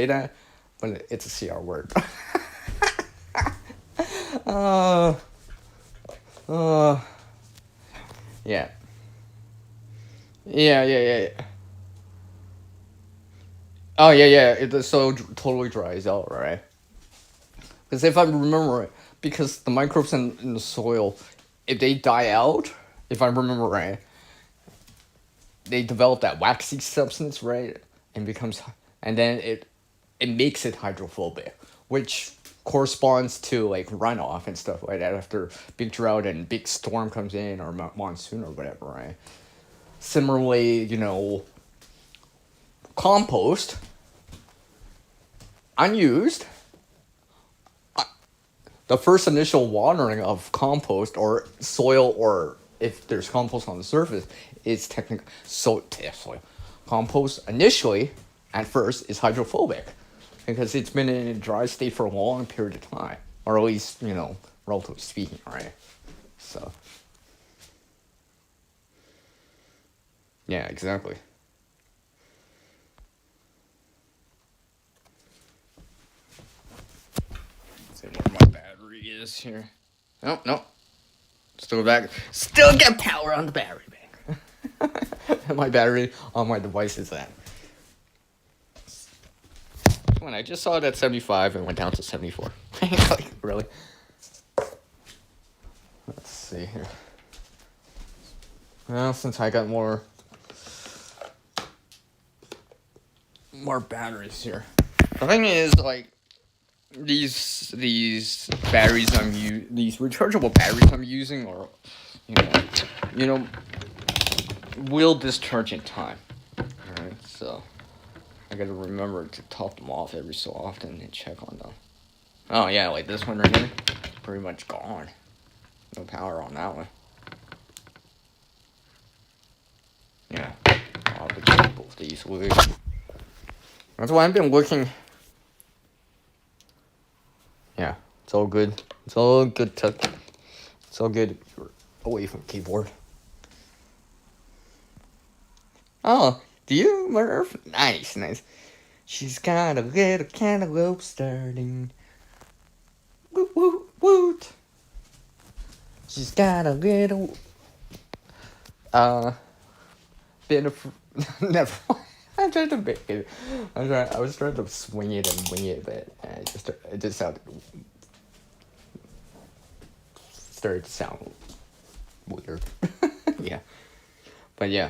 that, but it's a CR word. uh, yeah. Yeah. Oh, yeah, it so totally dries out, right? Because if I remember right, because the microbes in the soil, if they die out, if I remember right, they develop that waxy substance, right? And then it makes it hydrophobic, which corresponds to like runoff and stuff like that after big drought and big storm comes in or monsoon or whatever, right? Similarly, compost, unused, the first initial watering of compost or soil, or if there's compost on the surface, is technically soil. Compost initially, at first, is hydrophobic because it's been in a dry state for a long period of time, or at least relatively speaking, right? So, yeah, exactly. Let's see where my battery is here. No. Still get power on the battery bank. My battery on my device is at. When I just saw it at 75 and went down to 74. Like, really? Let's see here. Well, since I got more batteries here. The thing is, like, these batteries these rechargeable batteries I'm using are, will discharge in time. Alright, so I gotta remember to top them off every so often and check on them. Oh yeah, like this one right here, pretty much gone. No power on that one. Yeah, I'll have to check both these ways. That's why I've been looking. Yeah, it's all good. It's all good. It's all good if you're away from the keyboard. Oh, do you, Murph? Nice. She's got a little cantaloupe starting. Woot, woot, woot. She's got a little, bit of, never mind. I tried to make it. I was trying to swing it and wing it, but it just started to sound weird. Yeah. But yeah.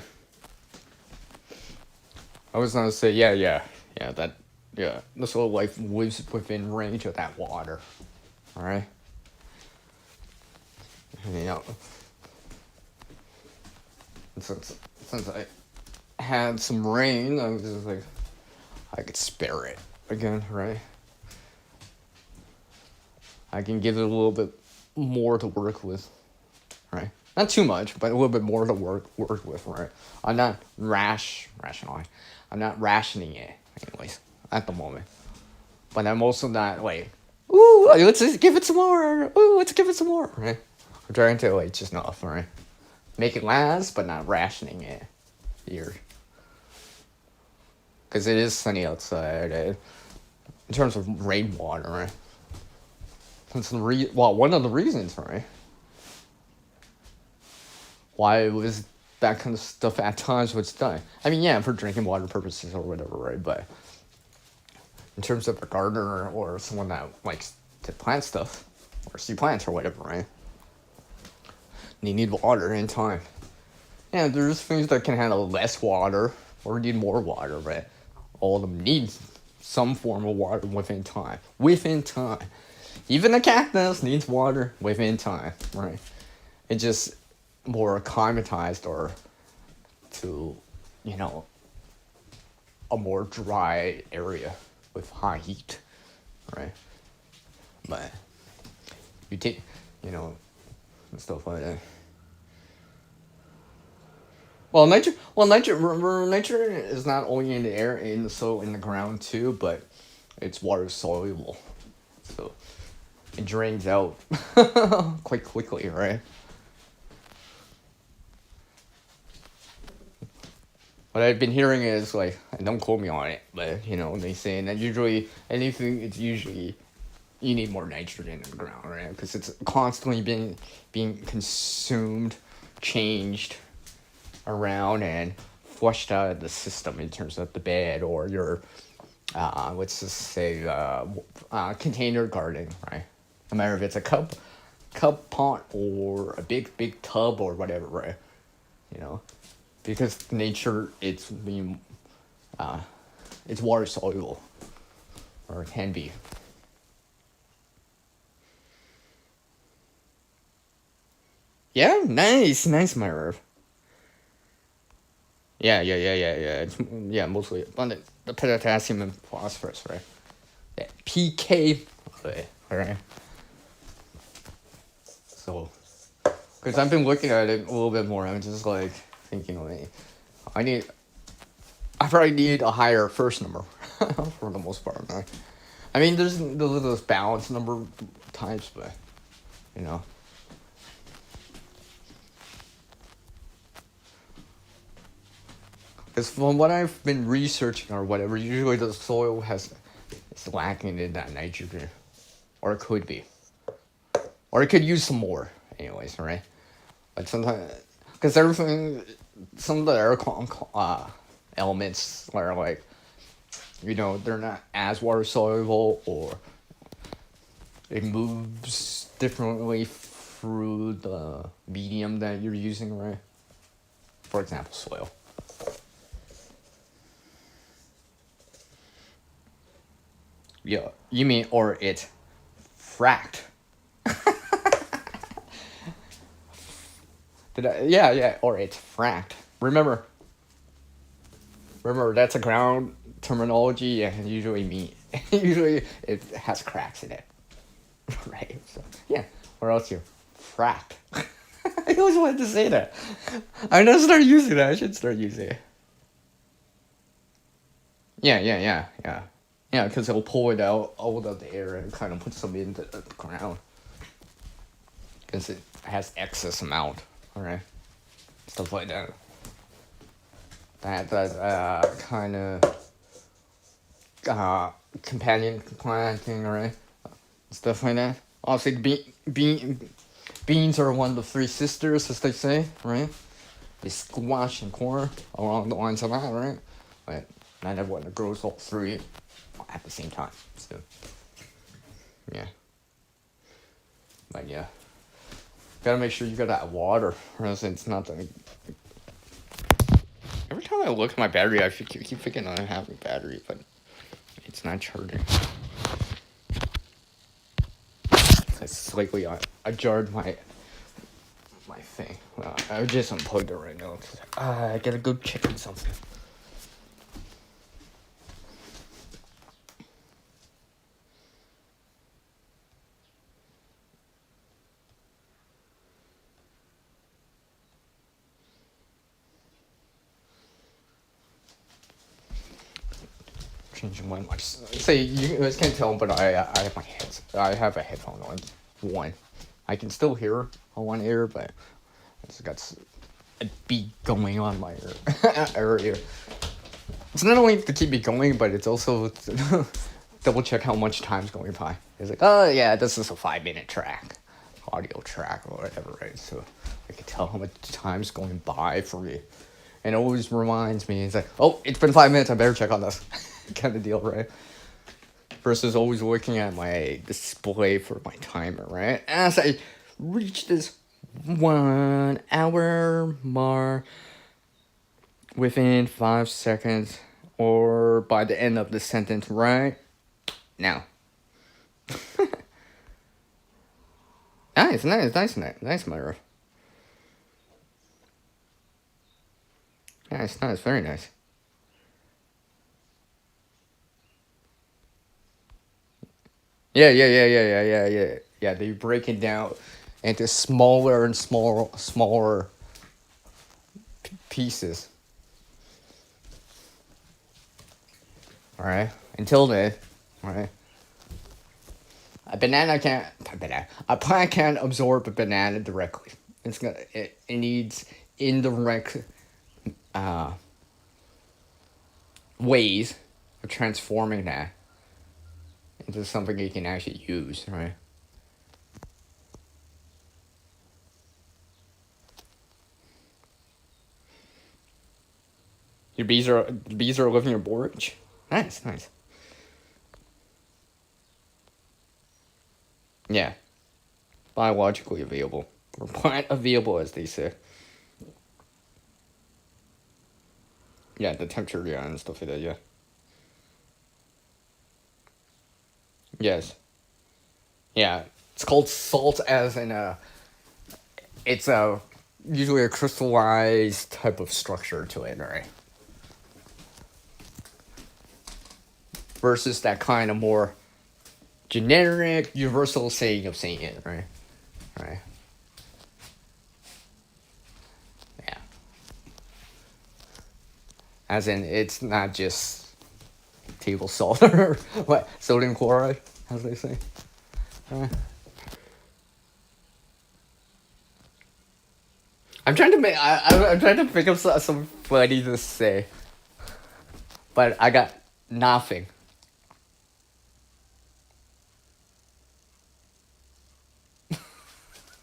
I was gonna say, yeah, this little life lives within range of that water. Alright? Since I had some rain, I was just like, I could spare it again, right? I can give it a little bit more to work with, right? Not too much, but a little bit more to work with, right? I'm not rationing. I'm not rationing it, anyways, at the moment. But I'm also not like, ooh, let's just give it some more. Ooh, let's give it some more, right? I'm trying to like just enough, right? Make it last, but not rationing it here. Because it is sunny outside, in terms of rainwater, right? That's one of the reasons, right? why was that kind of stuff at times was done. I mean, yeah, for drinking water purposes or whatever, right? But in terms of a gardener or someone that likes to plant stuff or see plants or whatever, right? They need water in time. Yeah, there's things that can handle less water or need more water, right? All of them need some form of water within time. Within time. Even a cactus needs water within time, right? It's just more acclimatized or to, you know, a more dry area with high heat, right? But you take, you know, and stuff like that. Nitrogen is not only in the air, in the soil, in the ground too, but it's water soluble, so it drains out quite quickly, right? What I've been hearing is like, and don't quote me on it, but you know, they saying that usually it's usually you need more nitrogen in the ground, right? Because it's constantly being consumed, changed around, and flushed out of the system in terms of the bed or your let's just say container gardening, right? No matter if it's a cup pot or a big tub or whatever, right? You know, because nature it's water soluble, or it can be. Yeah, nice, my Irv. Yeah. Yeah, mostly abundant the potassium and phosphorus, right? Yeah, PK, right? So, because I've been looking at it a little bit more, I'm just like thinking, like, I probably need a higher first number for the most part. Right? I mean, there's those balanced number types, but you know. Because from what I've been researching or whatever, usually the soil is lacking in that nitrogen, or it could be, or it could use some more. Anyways, right? But sometimes, because everything, some of the air elements are like, you know, they're not as water soluble, or it moves differently through the medium that you're using, right? For example, soil. Yeah, you mean, or it fracked. Yeah, or it's fracked. Remember, that's a ground terminology, and usually it has cracks in it, right? So yeah, or else you fracked. I always wanted to say that. I'm gonna start using that. I should start using it. Yeah, because it'll pull it out of the air and kind of put some into the ground. Because it has excess amount, alright? Stuff like that. That kind of companion planting, alright? Stuff like that. Obviously, beans are one of the three sisters, as they say, right? They squash and corn along the lines of that, right? But not everyone grows all three at the same time. So, yeah. But yeah. Gotta make sure you got that water, or else it's not that. Every time I look at my battery, I keep thinking I have a battery, but it's not charging. It's slightly, I jarred my thing. I just unplugged it right now. I gotta go check on something. Changing my mic. Say you guys can't tell, but I have my heads. I have a headphone on. One, I can still hear on one ear, but it's got a beat going on my ear. It's not only to keep me going, but it's also to double check how much time's going by. It's like, oh yeah, this is a 5-minute track. audio track or whatever, right? So I can tell how much time's going by for me. And it always reminds me, it's like, oh, it's been 5 minutes, I better check on this. Kind of deal, right? Versus always looking at my display for my timer, right? As I reach this 1 hour mark within 5 seconds or by the end of the sentence, right? Now. Nice, Myra. Nice, very nice. Yeah, they break it down into smaller and smaller pieces. Alright? Until then, alright? A plant can't absorb a banana directly. It needs indirect ways of transforming that into something you can actually use, right? The bees are living your borage. Nice. Yeah, biologically available or plant available, as they say. Yeah, the temperature, yeah, and stuff like that. Yeah. Yes. Yeah, it's called salt, as in it's a usually a crystallized type of structure to it, right? Versus that kind of more generic, universal saying of saying it, right? Right. Yeah. As in, it's not just table salt or what, sodium chloride, as they say. Right. I'm trying to make. I'm trying to think of some funny to say, but I got nothing.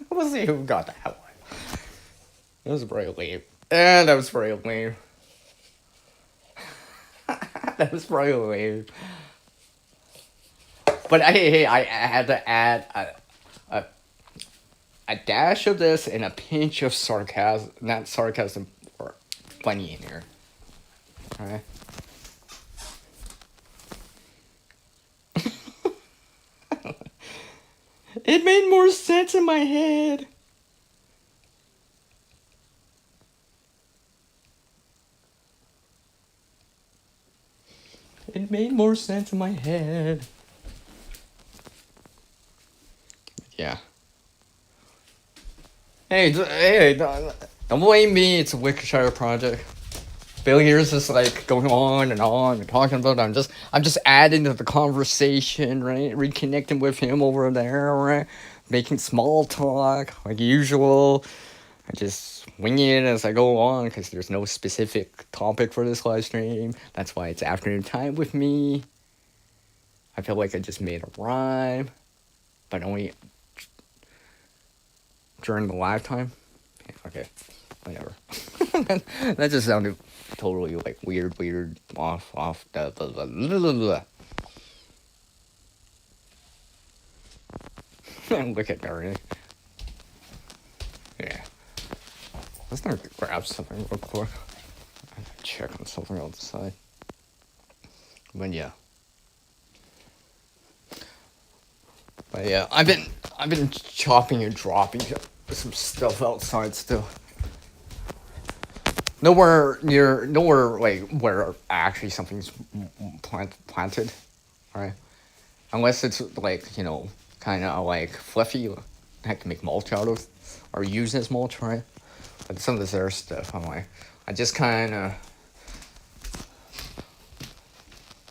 We'll see who got that one. That was very lame. And that was very lame. That was very lame. But hey, I had to add a dash of this and a pinch of sarcasm, not sarcasm, or funny in here. Alright? It made more sense in my head. It made more sense in my head. Yeah. Hey, don't blame me. It's a Wickershire project. Bill here's just like going on and talking about it. I'm just adding to the conversation, right? Reconnecting with him over there, right? Making small talk like usual. I just wing it as I go along because there's no specific topic for this live stream. That's why it's afternoon time with me. I feel like I just made a rhyme, but only during the live time. Okay, whatever. That just sounded totally like weird, off the blah, blah. Look at that, right? Yeah. Let's not grab something real quick. I gotta check on something on the side. But yeah. I've been chopping and dropping some stuff outside still. Nowhere like where actually something's planted, right? Unless it's like, kind of like fluffy, I can make mulch out of, or use as mulch, right? But some of this other stuff, I'm like, I just kind of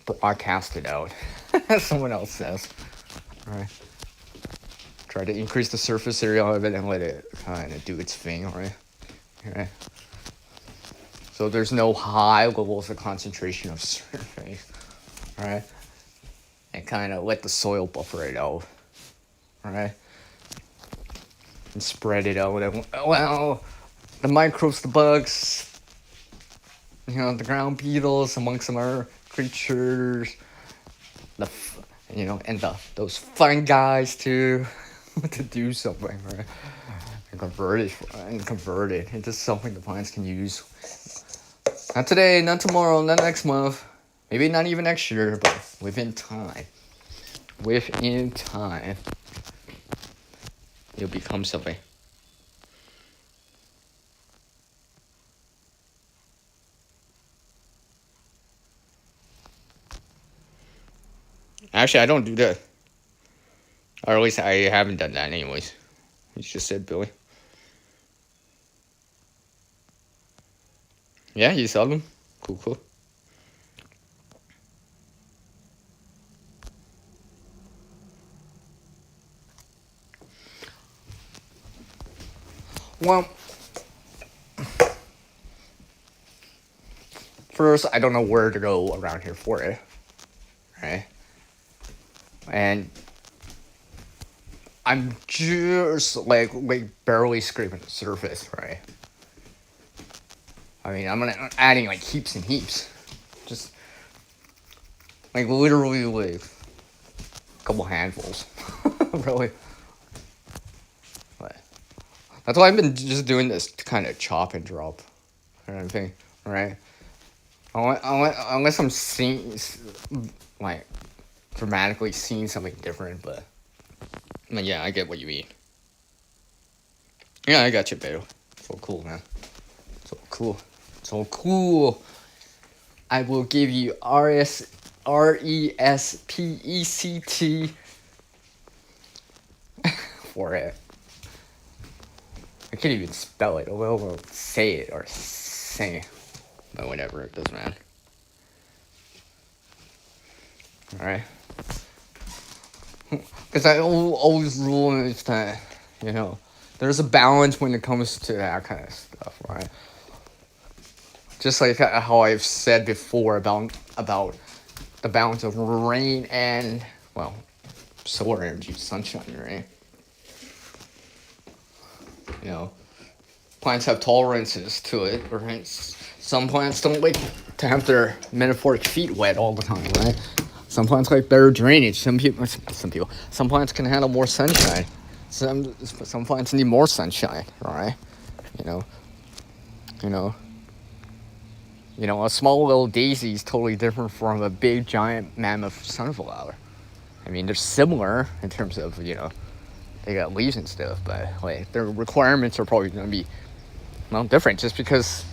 broadcast it out, as someone else says, right? Try to increase the surface area of it and let it kind of do its thing, right? Right. So there's no high levels of concentration of surface, right? And kind of let the soil buffer it out, right? and spread it out. And, well, the microbes, the bugs, the ground beetles, amongst some other creatures, and those fungi too, to do something, right? And convert it into something the plants can use. Not today, not tomorrow, not next month, maybe not even next year, but within time. Within time, you'll become something. Actually, I don't do that. Or at least I haven't done that anyways. You just said Billy. Yeah, you saw them. Cool. Well, first, I don't know where to go around here for it. Right? And I'm just like barely scraping the surface, right? I mean, I'm adding like heaps and heaps. Just like literally like a couple handfuls. Really. But that's why I've been just doing this kind of chop and drop kind of thing, right? Unless I'm seeing, like, dramatically seeing something different, but yeah, I get what you mean. Yeah, I got you, babe. So cool, man. So cool. I will give you RESPECT for it. I can't even spell it. We'll say it or sing it. But whatever, it doesn't matter. Alright? Because I always rule is that, there's a balance when it comes to that kind of stuff, right? Just like how I've said before about the balance of rain and, well, solar energy, sunshine, right? Plants have tolerances to it, right? Some plants don't like to have their metaphoric feet wet all the time, right? Some plants like better drainage. Some plants can handle more sunshine. Some plants need more sunshine, right? A small little daisy is totally different from a big giant mammoth sunflower. I mean, they're similar in terms of, they got leaves and stuff, but like their requirements are probably going to be different just because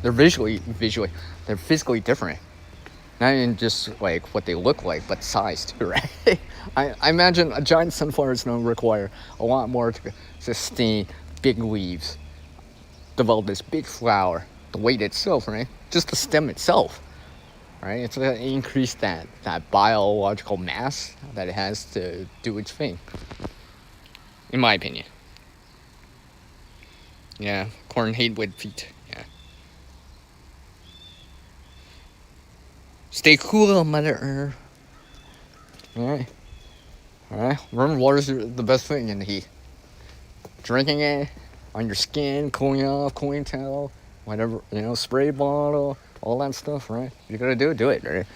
they're physically different. Not even just like what they look like, but size too, right? I imagine a giant sunflower is going to require a lot more to sustain big leaves, develop this big flower, the weight itself, right? Just the stem itself, right? It's going to increase that biological mass that it has to do its thing, in my opinion. Yeah, corn hate with feet. Yeah. Stay cool, Mother Earth. Alright. Remember, water's the best thing in the heat. Drinking it on your skin, cooling off, cooling towel, whatever, spray bottle, all that stuff, right? You gotta do it, right?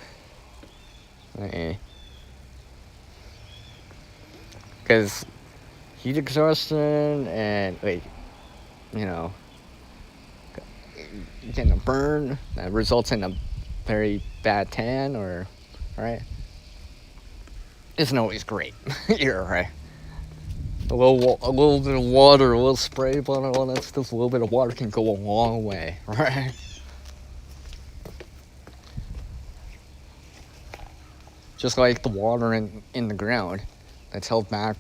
Because heat exhaustion and, getting a burn that results in a very bad tan, right? Isn't always great. You're right. A little bit of water, a little spray bottle, all that stuff. A little bit of water can go a long way, right? Just like the water in the ground that's held back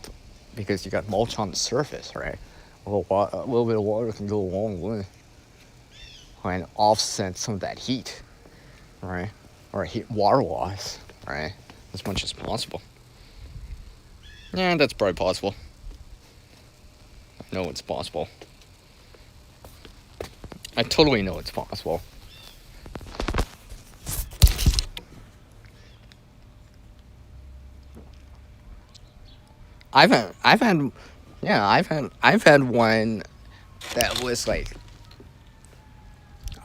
because you got mulch on the surface, right? A little bit of water can go a long way and offset some of that heat, right? Or heat water-wise, right? As much as possible. Yeah, that's probably possible. I know it's possible. I totally know it's possible. I've had Yeah, I've had one that was like,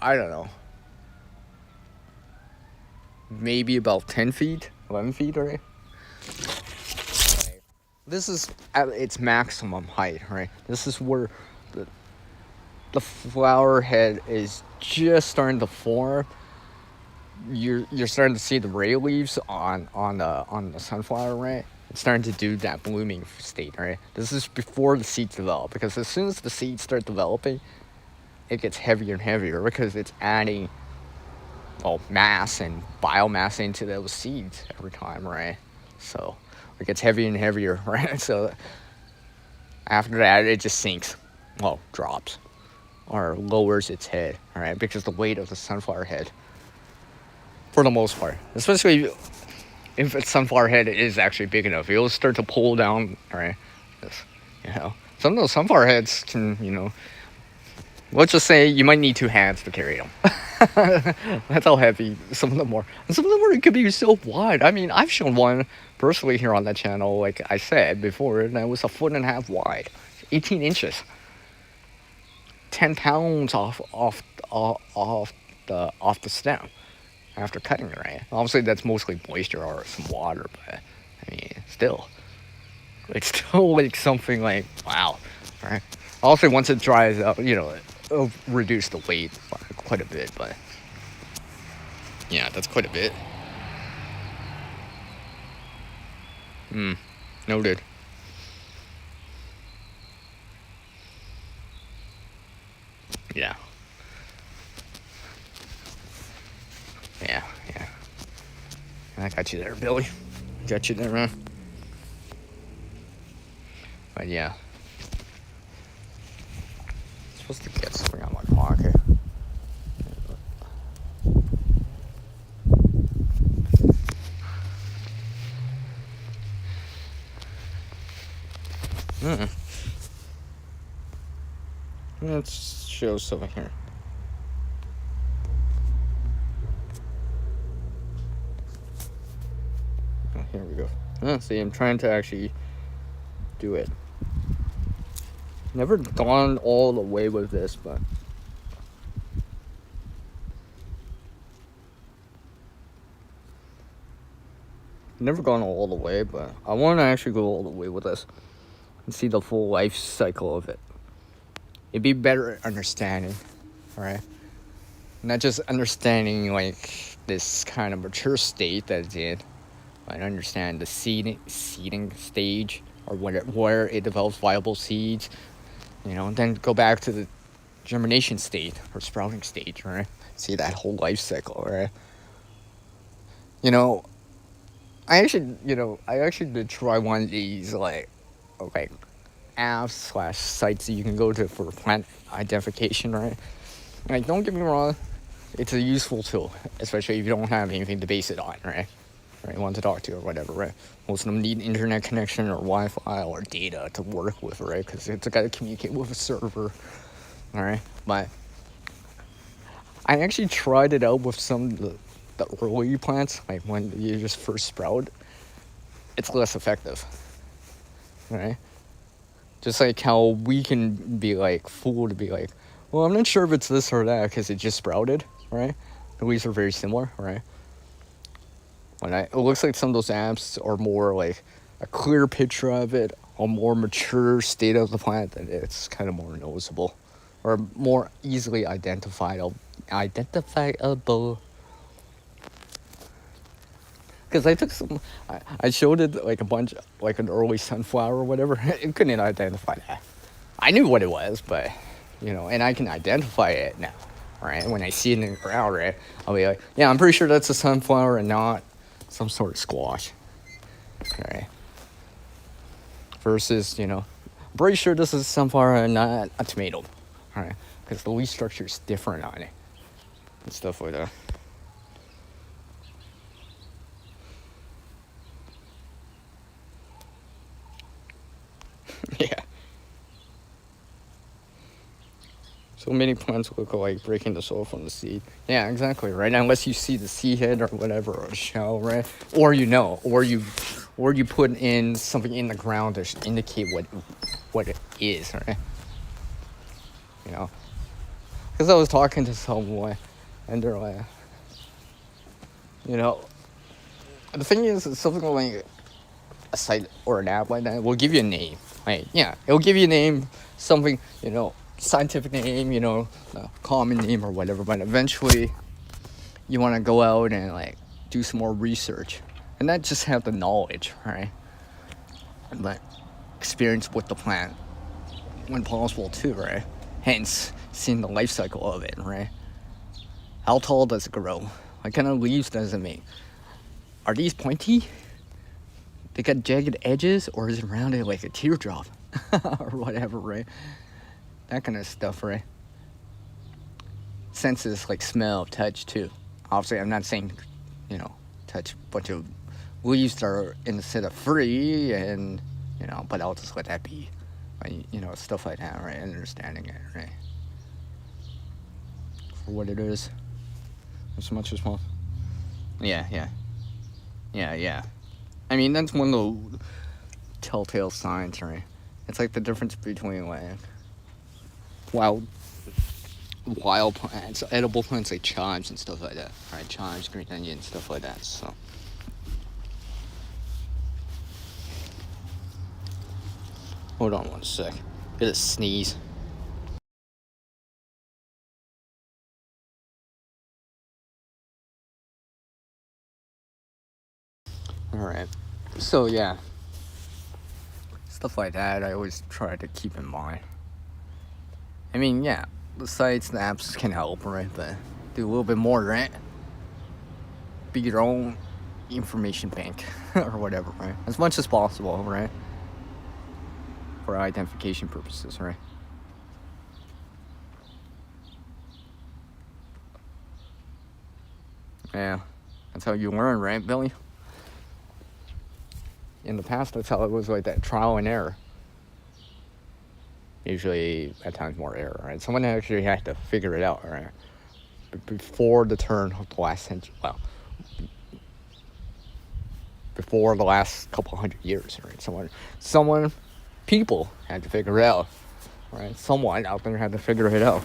I don't know, maybe about 10 feet, 11 feet, right? This is at its maximum height, right? This is where the, the flower head is just starting to form. You're starting to see the ray leaves on the sunflower, right? It's starting to do that blooming state, right? This is before the seeds develop, because as soon as the seeds start developing, it gets heavier and heavier because it's adding, well, mass and biomass into those seeds every time, right? So it gets heavier and heavier, right? So after that, it just sinks, well, drops, or lowers its head, right? Because the weight of the sunflower head, for the most part, especially if its sunflower head is actually big enough, it'll start to pull down, right? This, some of those sunflower heads can, let's just say you might need two hands to carry them. That's how heavy some of them are. And some of them could be so wide. I mean, I've shown one personally here on the channel, like I said before, and it was 1.5 feet wide, 18 inches, 10 pounds off the stem after cutting it, right? Obviously, that's mostly moisture or some water, but I mean, still, it's still like something like, wow, right? Also, once it dries up, it'll reduce the weight quite a bit, but yeah, that's quite a bit. Noted. Yeah. Yeah, yeah. I got you there, Billy. Got you there, man. But yeah. I'm supposed to get something out of my pocket. Let's show something here. Oh, here we go. See, I'm trying to actually do it. Never gone all the way with this, but never gone all the way, but I want to actually go all the way with this and see the full life cycle of it. It'd be better understanding, right? Not just understanding like this kind of mature state that it's in, but understand the seeding stage, or where it develops viable seeds, and then go back to the germination state or sprouting stage, right? See that whole life cycle, right? I actually did try one of these like apps / sites that you can go to for plant identification, right? Like, don't get me wrong, it's a useful tool, especially if you don't have anything to base it on, right? Right, want to talk to or whatever, right? Most of them need internet connection or Wi-Fi or data to work with, right? Because it's got to communicate with a server, all right? But I actually tried it out with some of the early plants, like when you just first sprout. It's less effective, right? Just like how we can be like fooled to be like, well, I'm not sure if it's this or that because it just sprouted, right? The leaves are very similar, right? It looks like some of those apps are more like a clear picture of it, a more mature state of the plant, that it's kind of more noticeable or more easily identifiable. Because I took I showed it like a bunch, like an early sunflower or whatever. It couldn't identify that. I knew what it was, but, and I can identify it now, right? When I see it in the ground, right? I'll be like, yeah, I'm pretty sure that's a sunflower and not some sort of squash, right? Versus, I'm pretty sure this is a sunflower and not a tomato, right? Because the leaf structure is different on it and stuff like that. Yeah. So many plants look like breaking the soil from the seed. Yeah, exactly, right? Unless you see the seed head or whatever, or the shell, right? Or or you put in something in the ground to indicate what it is, right? You know, because I was talking to someone, and they're like, you know, the thing is, something like a site or an app like that will give you a name, right? Yeah, it'll give you a name, something, scientific name, a common name or whatever. But eventually, you want to go out and like do some more research, and not just have the knowledge, right? But experience with the plant when possible too, right? Hence, seeing the life cycle of it, right? How tall does it grow? What kind of leaves does it make? Are these pointy? They got jagged edges, or is it rounded like a teardrop? Or whatever, right? That kind of stuff, right? Senses like smell, touch too. Obviously, I'm not saying, touch a bunch of leaves that are in the set of free, and, but I'll just let that be. Stuff like that, right? Understanding it, right? For what it is. As much as possible. Yeah. I mean, that's one of the telltale signs, right? It's like the difference between like wild plants, edible plants like chives and stuff like that, right? Chives, green onion, stuff like that. So, hold on one sec. Get a sneeze. All right. So yeah, stuff like that. I always try to keep in mind. I mean, yeah, the sites, the apps can help, right? But do a little bit more, right? Be your own information bank or whatever, right? As much as possible, right? For identification purposes, right? Yeah, that's how you learn, right, Billy? In the past, that's how it was, like that trial and error. Usually, at times, more error, right? Someone actually had to figure it out, right? Before the turn of the last century, well, before the last couple hundred years, right? People had to figure it out, right? Someone out there had to figure it out.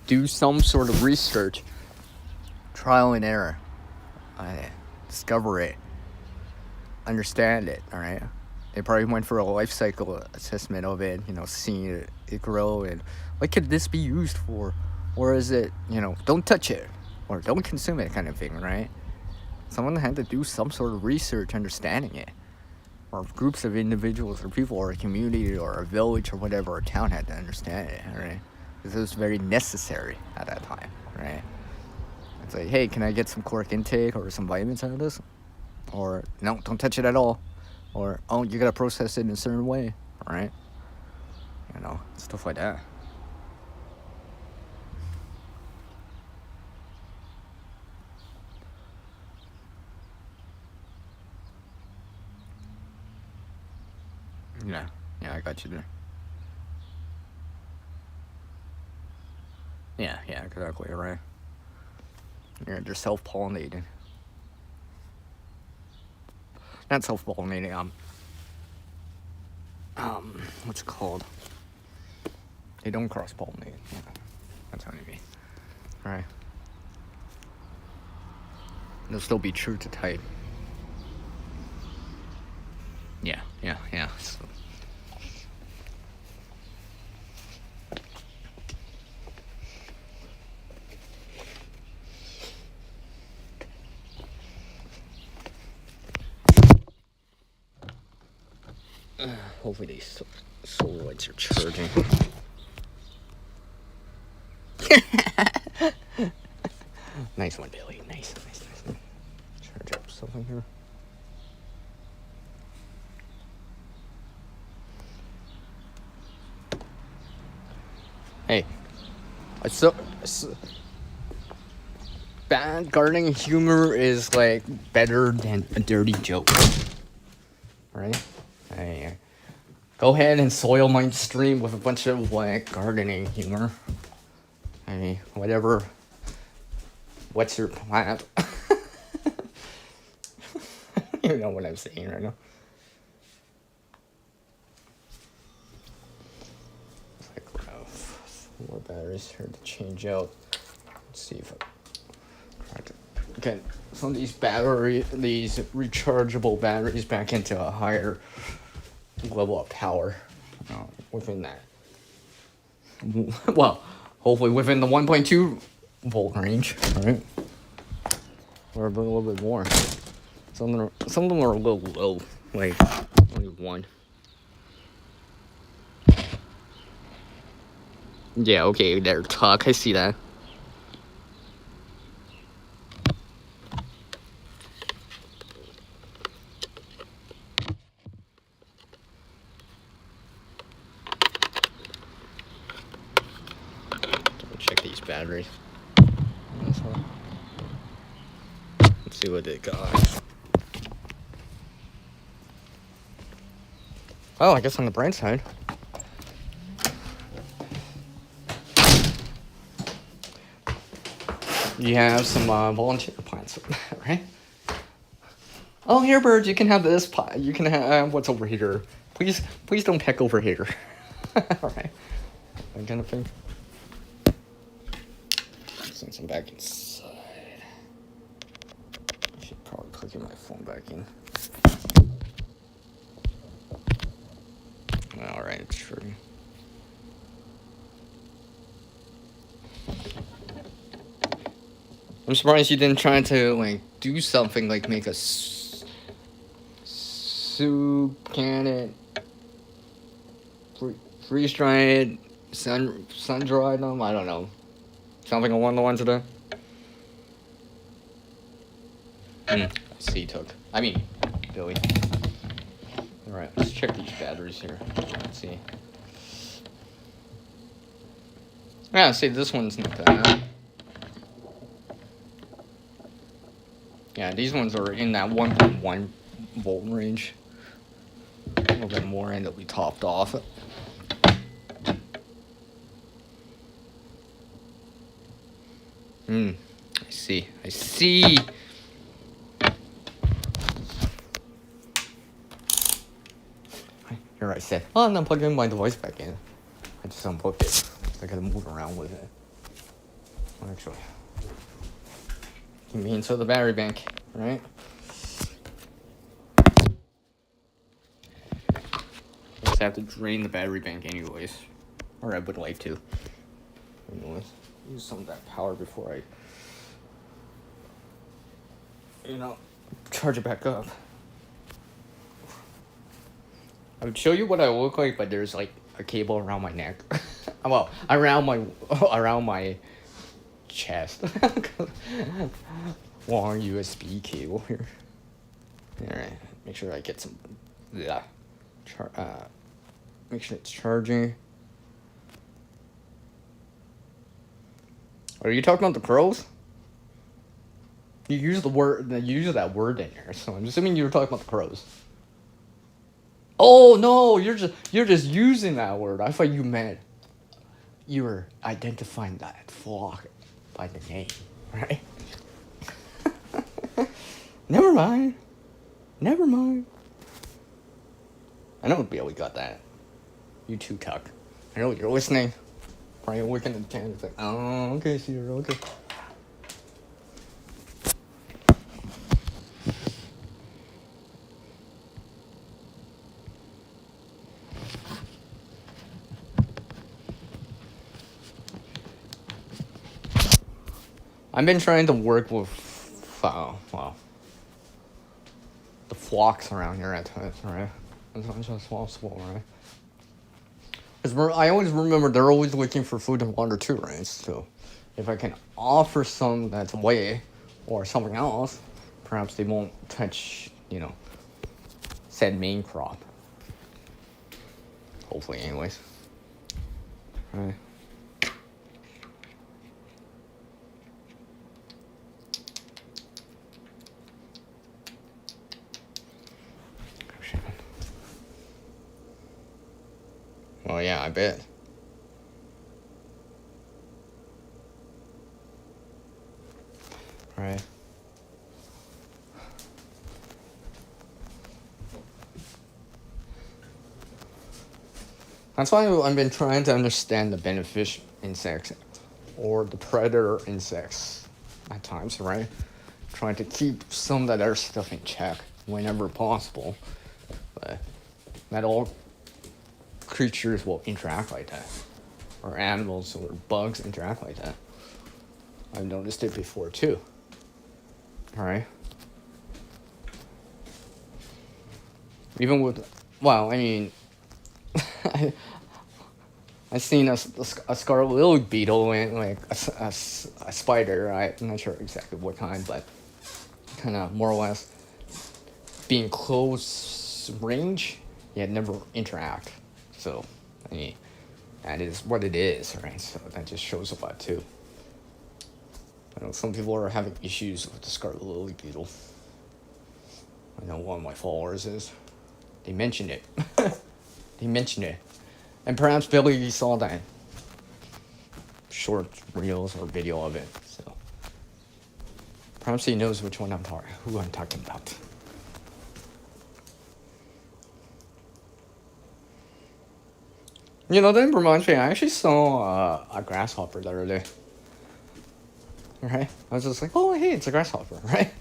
Do some sort of research, trial and error, discover it, understand it, all right? They probably went for a life cycle assessment of it, seeing it grow, and what could this be used for? Or is it, don't touch it, or don't consume it kind of thing, right? Someone had to do some sort of research understanding it. Or groups of individuals or people or a community or a village or whatever, or a town had to understand it, right? Because it was very necessary at that time, right? It's like, hey, can I get some caloric intake or some vitamins out of this? Or, no, don't touch it at all. Or, oh, you gotta process it in a certain way, right? Stuff like that. Yeah, I got you there. Yeah, exactly, right. They're self-pollinating. Not self-pollinating, what's it called? They don't cross-pollinate. Yeah, that's what I mean. Right. They'll still be true to type. Yeah. So. Hopefully these solar lights are charging. Nice one, Billy. Nice. Charge up something here. Hey, so bad gardening humor is like better than a dirty joke, right? Hey, go ahead and soil my stream with a bunch of like gardening humor. I mean, whatever. What's your plant? You know what I'm saying right now. batteries here to change out. Let's see if I try to get some of these rechargeable batteries back into a higher level of power within that. Well, hopefully within the 1.2 volt range, right? Or a little bit more. Some of them are a little low, like only one. Yeah, okay, there, Tuck. I see that. Check these batteries. Let's see what they got. Oh, I guess on the bright side. You have some volunteer plants, right? Oh, here, birds. You can have this pot. You can have what's over here. Please don't peck over here. All right, that kind of thing. Send some back inside. I should probably plug my phone back in. All right, it's true. I'm surprised you didn't try to like do something like make a soup cannon, freeze dry it, sun dry them. I don't know, something along the lines of that. I see, Took. I mean, Billy. All right, let's check these batteries here. Let's see. Yeah, see, this one's not that. Yeah, these ones are in that 1.1 volt range. A little bit more, and they'll be topped off. I see. Here I said, oh, I'm not plugging my device back in. I just unplugged it. So I gotta move around with it. Actually, you mean so the battery bank, right? I just have to drain the battery bank anyways. Or I would like to. Anyways, use some of that power before I, charge it back up. I would show you what I look like, but there's like a cable around my neck. Well, around my chest. Long USB cable here. Alright, make sure I get some. Yeah. Make sure it's charging. Are you talking about the crows? You use that word in there, so I'm assuming you were talking about the crows. Oh no, you're just using that word. I thought you meant you were identifying that flock by the name, right? Never mind. I know Bailey got that. You too, Tuck. I know you're listening. Probably looking at the camera. It's like, oh, okay, Cedar, okay. I've been trying to work with, the flocks around here at times, right? It's not just possible, right? Because I always remember they're always looking for food and water too, right? So if I can offer some that's away or something else, perhaps they won't touch, said main crop. Hopefully, anyways. Right. Oh yeah, I bet. Right. That's why I've been trying to understand the beneficial insects or the predator insects at times, right? Trying to keep some of that other stuff in check whenever possible. But not all creatures will interact like that, or animals or bugs interact like that. I've noticed it before too. All right. Even with, well, I mean, I, I seen a scarlet lily beetle and like a spider. I'm not sure exactly what kind, but kind of more or less being close range, yet never interact. So, I mean, that is what it is, right? So that just shows a lot too. I know some people are having issues with the scarlet lily beetle. I know one of my followers is. They mentioned it. They mentioned it. And perhaps Billy saw that short reels or video of it. So perhaps he knows who I'm talking about. You know, that reminds me, I actually saw a grasshopper the other day. Right? I was just like, oh, hey, it's a grasshopper, right?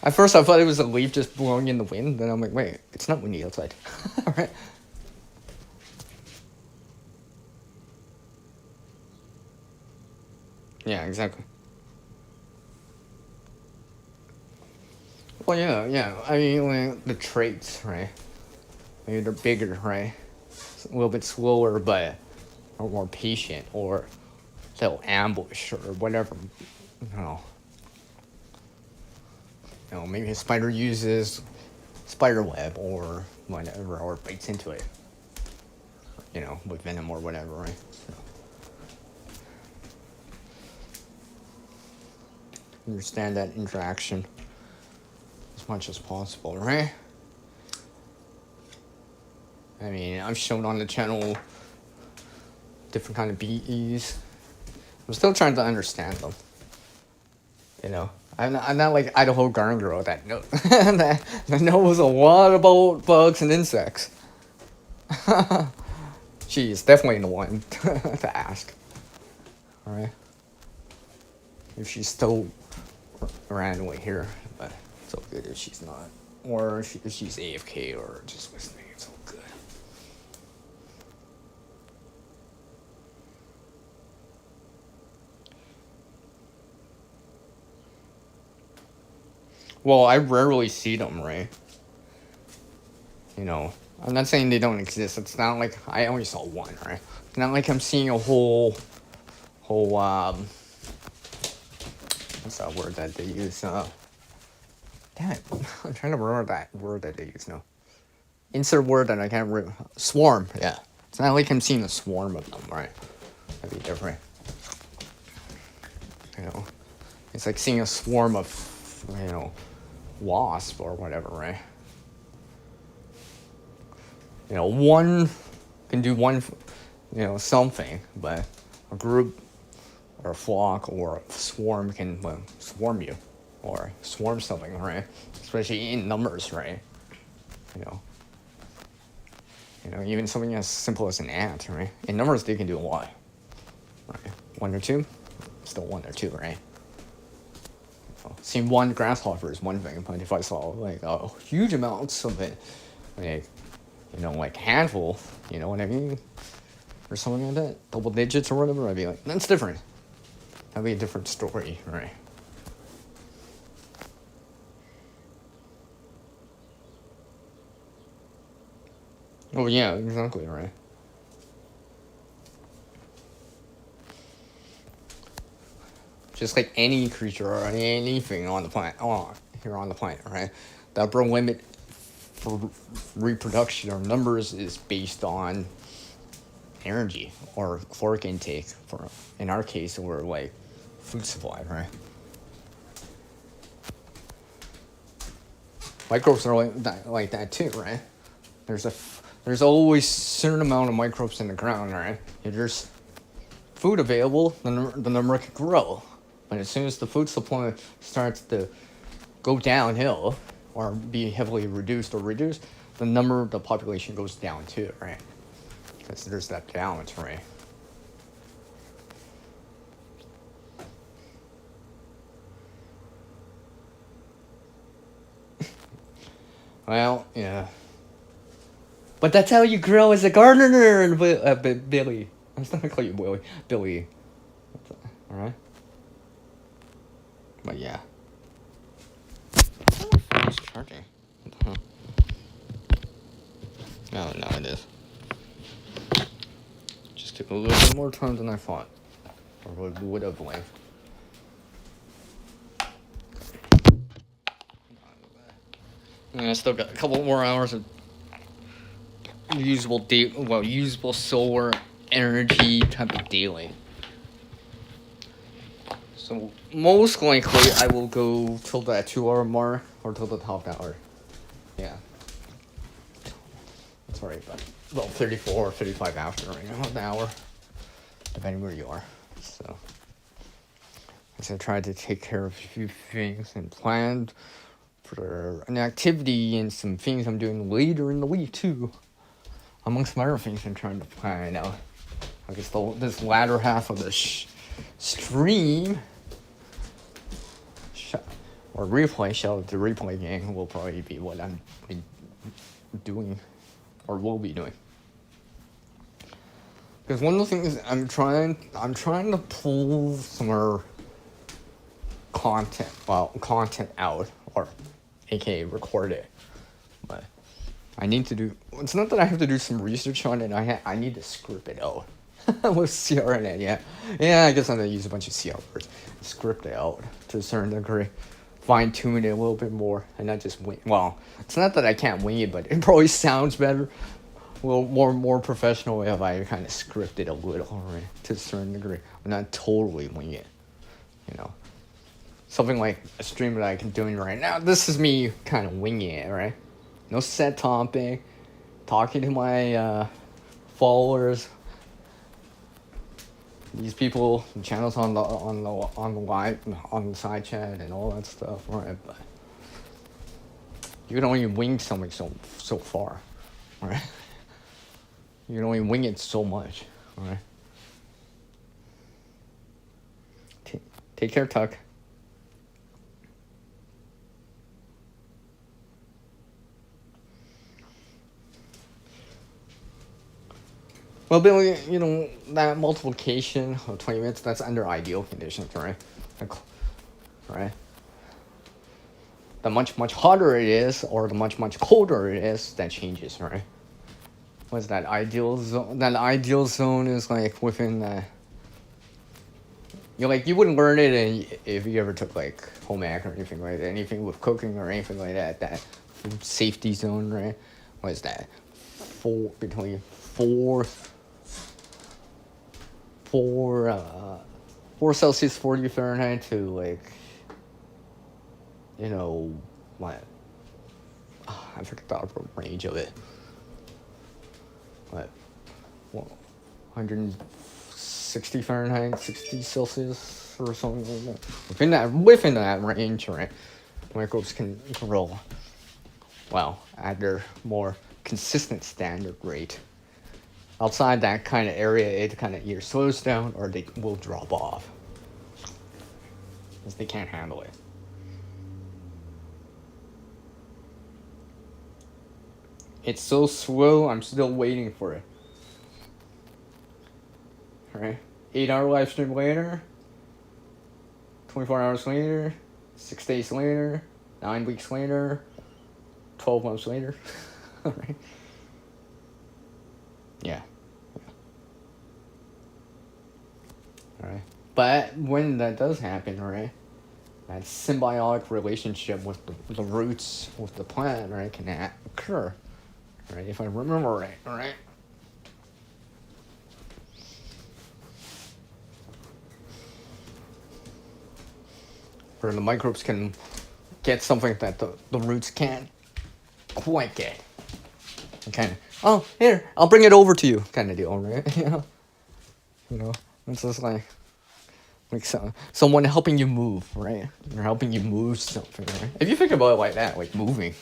At first, I thought it was a leaf just blowing in the wind. Then I'm like, wait, it's not windy outside. Right? Yeah, exactly. Well, yeah. I mean, like, the traits, right? Maybe they're bigger, right? A little bit slower, but or more patient, or they'll ambush or whatever. You know, maybe a spider uses spider web or whatever, or bites into it. With venom or whatever, right? So, understand that interaction as much as possible, right? I mean, I've shown on the channel different kind of bees. I'm still trying to understand them. I'm not like Idaho Garden Girl that that knows a lot about bugs and insects. She's definitely the one to ask. Alright? If she's still randomly here, but it's all good if she's not. Or if she's AFK or just listening, it's all good. Well, I rarely see them, right? I'm not saying they don't exist. It's not like I only saw one, right? It's not like I'm seeing a whole what's that word that they use? Damn it, I'm trying to remember that word that they use now. Insert word that I can't remember. Swarm, yeah. It's not like I'm seeing a swarm of them, right? That'd be different. It's like seeing a swarm of, wasp or whatever, right? One can do one, something, but a group or a flock or a swarm can swarm you or swarm something, right? Especially in numbers, right? Even something as simple as an ant, right? In numbers, they can do a lot, right? One or two, still one or two, right? Seeing one grasshopper is one thing, but if I saw like a huge amounts of it, like handful, you know what I mean? Or something like that, double digits or whatever, I'd be like, that's different. That'd be a different story, right? Oh yeah, exactly, right. Just like any creature or anything on the planet, here on the planet, right? The upper limit for reproduction or numbers is based on energy or caloric intake. For in our case, we're like food supply, right? Microbes are like that too, right? There's always a certain amount of microbes in the ground, right? If there's food available, the number can grow. But as soon as the food supply starts to go downhill or be heavily reduced, the population goes down too, right? There's that balance, right? Well, yeah. But that's how you grow as a gardener, and Billy. I'm just gonna call you Willie. Billy. Alright? But yeah. It's charging. Huh. Oh, no, it is. Just took a little bit more time than I thought. Or would have liked. And I still got a couple more hours of usable solar energy type of dealing. So most likely I will go till that 2-hour mark or till the top hour. Yeah. That's right, but well, 34 or 35 after right now, an hour, depending where you are. So, as I tried to take care of a few things and planned for an activity and some things I'm doing later in the week too. Amongst my other things I'm trying to plan out. I guess this latter half of the stream or replay show, the replay game will probably be what I'm doing or will be doing. Because one of the things I'm trying to pull some more content out, or aka record it. But I need to do, it's not that I have to do some research on it, I need to script it out. With CR in it, yeah. Yeah, I guess I'm gonna use a bunch of CR words. Script it out to a certain degree. Fine tune it a little bit more and not just wing. Well, it's not that I can't wing it, but it probably sounds better, a little more professional if I kind of script it a little, right, to a certain degree. I'm not totally wing it, you know. Something like a stream that I'm doing right now. This is me kind of winging it, right? No set topic. Talking to my followers. These people, channels on the live, on the side chat and all that stuff, right? But you can only wing something so far, right? You can only wing it so much, right? Take care, Tuck. Well, Billy, you know, that multiplication of 20 minutes, that's under ideal conditions, right? Right? The much hotter it is, or the much colder it is, that changes, right? What's that ideal zone? That ideal zone is like within the... You wouldn't learn it if you ever took like home ec or anything like that, anything with cooking or anything like that. That food safety zone, right? What is that? Between 4 Celsius, 40 Fahrenheit to like, you know, what? I forget the range of it. What? 160 Fahrenheit, 60 Celsius, or something like that. Within that range, right? Microbes can grow, well, at their more consistent standard rate. Outside that kind of area, it kind of either slows down or they will drop off. Because they can't handle it. It's so slow, I'm still waiting for it. Alright? 8-hour live stream later. 24 hours later. 6 days later. 9 weeks later. 12 months later. Alright? Yeah. Alright. But when that does happen, right, that symbiotic relationship with the roots, with the plant, right, can occur. Right? If I remember right, alright? Where the microbes can get something that the roots can't quite get. Kind of, oh, here, I'll bring it over to you, kind of deal, right? You know, it's just like someone helping you move, right? They're helping you move something, right? If you think about it like that, like moving,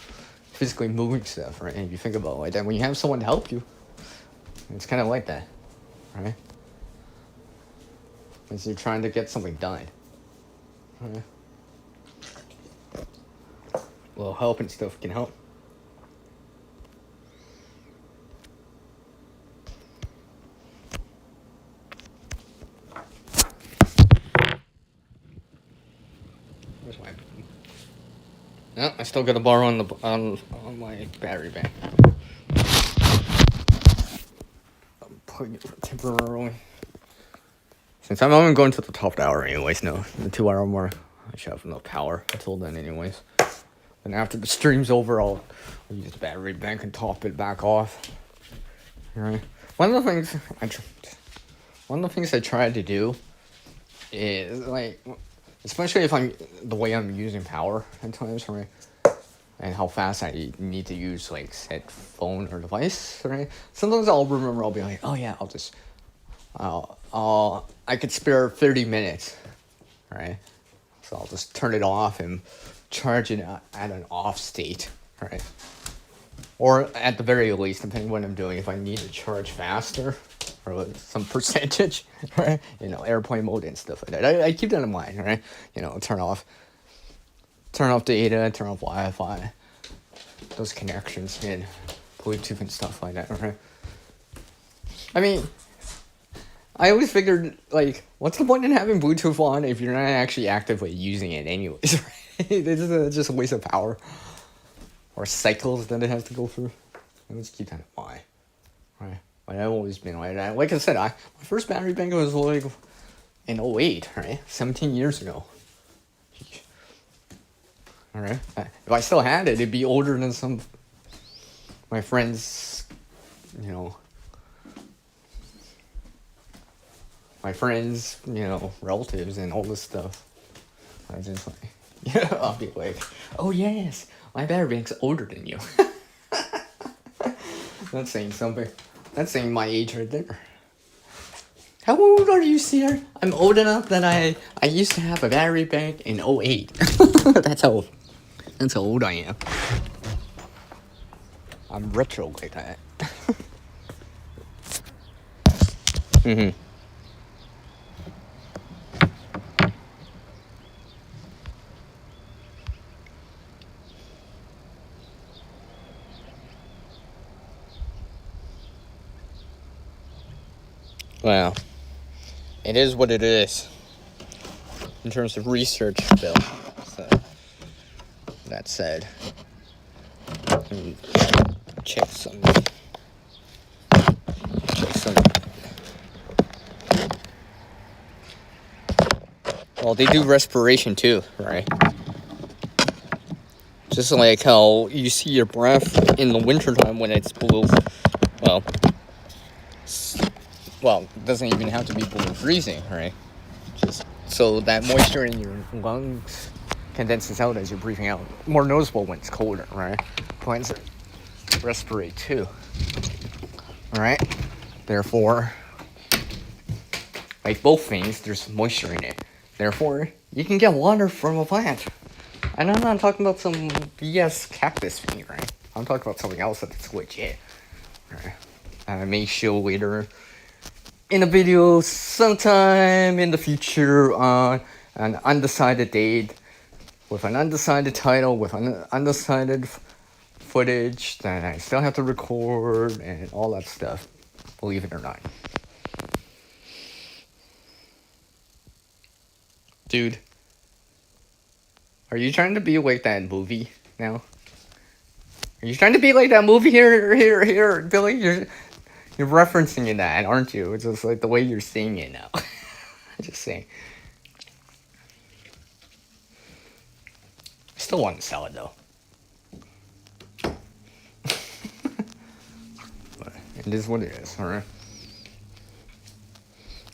physically moving stuff, right? And if you think about it like that, when you have someone to help you, It's kind of like that, right? As you're trying to get something done. Right? A little help and stuff can help. Where's my... No, I still got a bar on on my battery bank. I'm putting it temporarily. Since I'm only going to the top hour anyways, no. The 2 hour mark, I should have enough power until then anyways. And after the stream's over, I'll use the battery bank and top it back off. Alright. One of the things I try to do is, like, especially if the way I'm using power at times, right? And how fast I need to use, like, said phone or device, right? Sometimes I'll remember, I'll be like, oh yeah, I could spare 30 minutes, right? So I'll just turn it off and charge it at an off state, right? Or at the very least, depending on what I'm doing, if I need to charge faster or some percentage, right? Airplane mode and stuff like that. I keep that in mind, right? Turn off data, turn off Wi-Fi, those connections, and Bluetooth and stuff like that, right? I mean, I always figured, like, what's the point in having Bluetooth on if you're not actually actively using it anyways, right? It's just a waste of power. Or cycles that it has to go through. I just keep that in mind, right? But I've always been like that. Like I said, my first battery bank was like in 08, right? 17 years ago. Alright? If I still had it, it'd be older than some my friends, relatives and all this stuff. I was just like, I'll be like, oh yes, my battery bank's older than you. That's saying something. That's saying my age right there. How old are you, Sir? I'm old enough that I used to have a battery bank in 08. That's how old I am. I'm retro like that. Mm-hmm. Well, it is what it is in terms of research, Bill. So, that said, check some. Well, they do respiration too, right? Just like how you see your breath in the wintertime when it's below, well, it doesn't even have to be below freezing, right? Just so that moisture in your lungs condenses out as you're breathing out. More noticeable when it's colder, right? Plants respirate too, right? Therefore, like both things, there's moisture in it. Therefore, you can get water from a plant. And I'm not talking about some BS cactus thing, right? I'm talking about something else that's legit. Right? I may show later in a video sometime in the future on an undecided date with an undecided title, with an undecided footage that I still have to record and all that stuff, believe it or not. Dude, are you trying to be like that movie now? Are you trying to be like that movie here, Billy? You're referencing in that, aren't you? It's just like the way you're saying it now. Just saying. I still want to sell it though. But it is what it is, alright?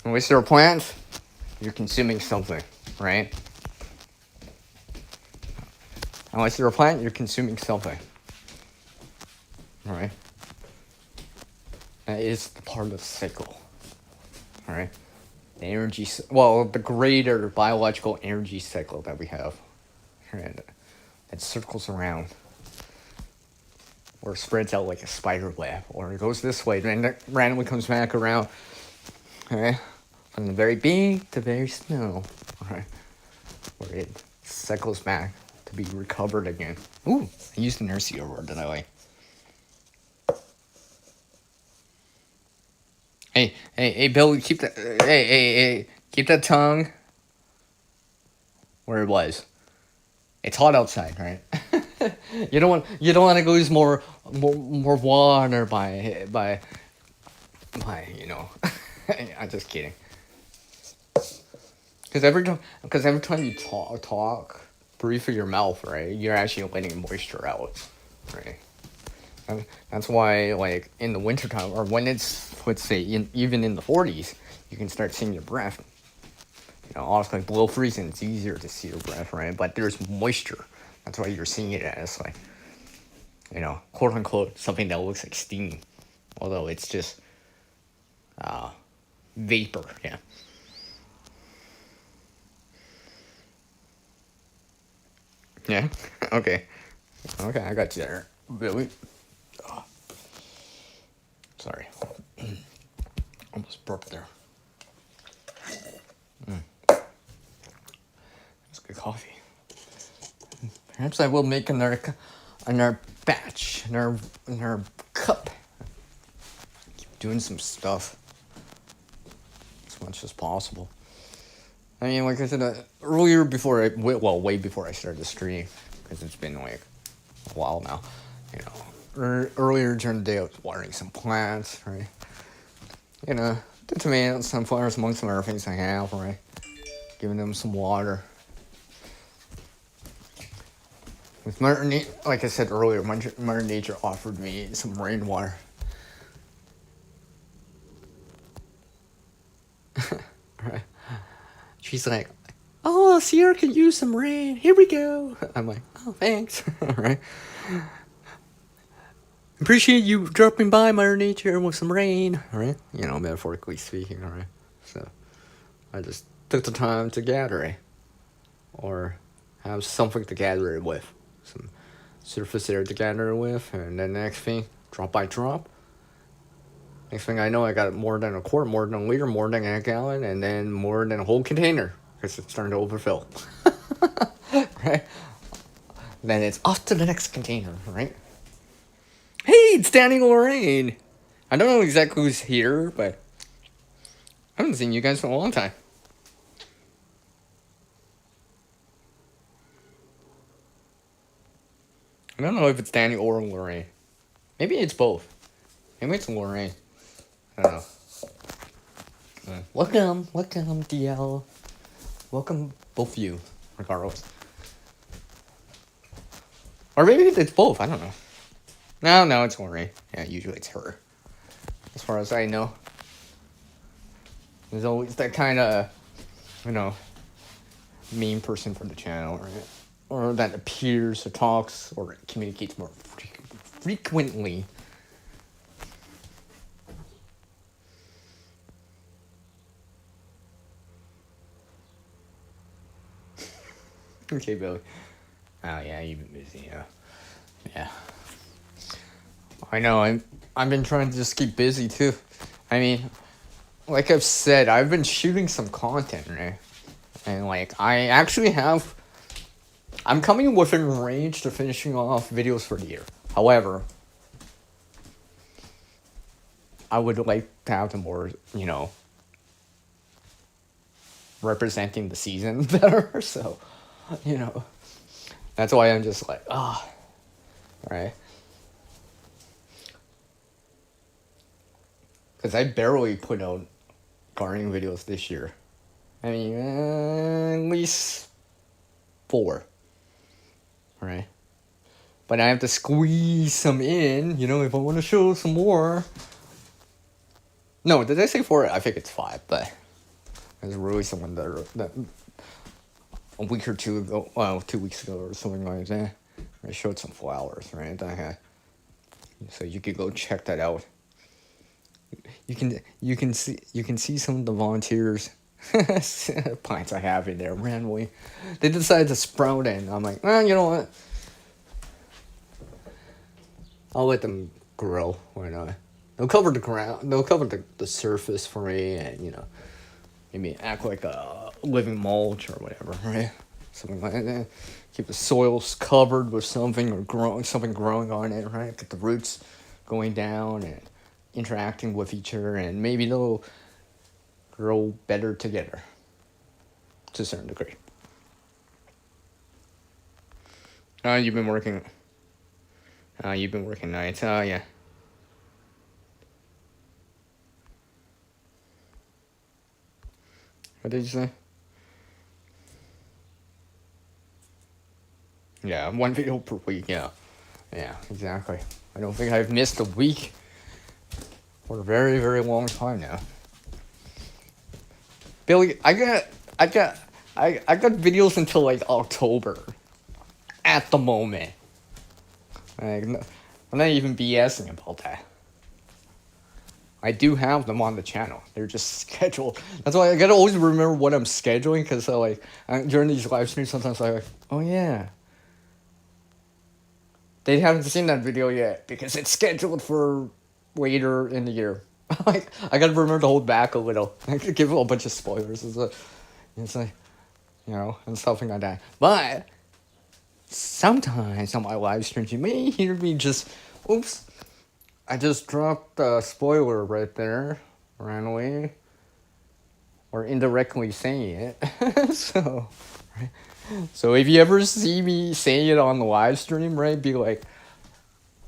Unless you're a plant, you're consuming something, right? Unless you're a plant, you're consuming something. Alright? That is part of the cycle. Alright? The greater biological energy cycle that we have. Right? That circles around. or spreads out like a spider web, or it goes this way, and then it randomly comes back around. Okay, from the very big to very small. Okay, where it cycles back to be recovered again. Ooh, I used the nursery word that I like. Hey, Bill, keep that. Hey, keep that tongue where it was. It's hot outside, right? you don't want to lose more water by I'm just kidding. Because every time you talk, breathe through your mouth, right? You're actually letting moisture out, right? And that's why, like, in the wintertime, or when it's, let's say, even in the 40s, you can start seeing your breath. Obviously below freezing, it's easier to see your breath, right? But there's moisture. That's why you're seeing it as, like, quote unquote, something that looks like steam. Although it's just vapor, yeah. Yeah? Okay, I got you there, Billy. Oh. Sorry. Almost burped there. That's good coffee. Perhaps I will make another batch, another cup. Keep doing some stuff as much as possible. I mean, like I said earlier, way before I started the stream, because it's been like a while now. Earlier during the day, I was watering some plants, right? The tomatoes, sunflowers, among some other things I have, right? Giving them some water. With like I said earlier, Mother Nature offered me some rainwater. Right? She's like, "Oh, Sierra could use some rain. Here we go." I'm like, "Oh, thanks." Right? Appreciate you dropping by, Mother Nature, with some rain. Right? Metaphorically speaking. All right. So I just took the time to gather it, or have something to gather it with, some surface area to gather it with, and then next thing, drop by drop. Next thing I know, I got more than a quart, more than a liter, more than a gallon, and then more than a whole container, because it's starting to overfill. Right? Then it's off to the next container, right? Hey, it's Danny Lorraine! I don't know exactly who's here, but I haven't seen you guys for a long time. I don't know if it's Danny or Lorraine. Maybe it's both. Maybe it's Lorraine. I don't know. Welcome, DL. Welcome, both of you, regardless. Or maybe it's both, I don't know. No, it's Lorraine. Yeah, usually it's her. As far as I know. There's always that kind of, mean person for the channel, right? Or that appears or talks or communicates more frequently. Okay, Billy. Oh yeah, you've been busy. Yeah. I know. I've been trying to just keep busy too. I mean, like I've said, I've been shooting some content, right? And like I actually have. I'm coming within range to finishing off videos for the year. However, I would like to have them more, representing the season better. So, that's why I'm just like, right? Because I barely put out gardening videos this year. I mean, at least 4. Right? But I have to squeeze some in, if I want to show some more. No, did I say 4? I think it's 5, but there's really someone that a week or 2 ago, 2 weeks ago or something like that, I showed some flowers, right? So you could go check that out. You can see some of the volunteers plants I have in there randomly. They decided to sprout in. I'm like, you know what? I'll let them grow. Why not? They'll cover the ground. They'll cover the surface for me, and maybe act like a living mulch or whatever, right? Something like that. Keep the soils covered with something or growing on it, right? Get the roots going down and interacting with each other, and maybe they'll grow better together to a certain degree. You've been working. You've been working nights. Yeah. What did you say? Yeah, one video per week. Yeah, yeah, exactly. I don't think I've missed a week for a very, very long time now. Billy, I got videos until like October, at the moment. Like, I'm not even BSing about that. I do have them on the channel. They're just scheduled. That's why I gotta always remember what I'm scheduling, because during these live streams, sometimes I'm like, oh yeah, they haven't seen that video yet because it's scheduled for later in the year. Like, I gotta remember to hold back a little. I could give a bunch of spoilers. It's like, and stuff like that. But sometimes on my live streams, you may hear me just, oops, I just dropped a spoiler right there, randomly, or indirectly saying it. Right? So if you ever see me saying it on the live stream, right, be like,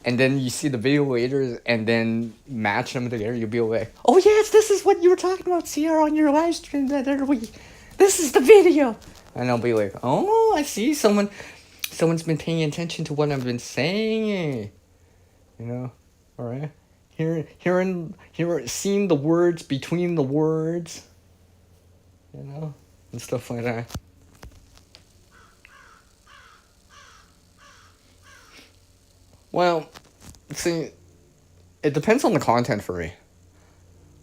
and then you see the video later, and then match them together, you'll be like, oh yes, this is what you were talking about, Sierra, on your live stream that other week. This is the video. And I'll be like, oh, I see, someone's been paying attention to what I've been saying. All right. Seeing the words between the words, and stuff like that. Well, see, it depends on the content for me.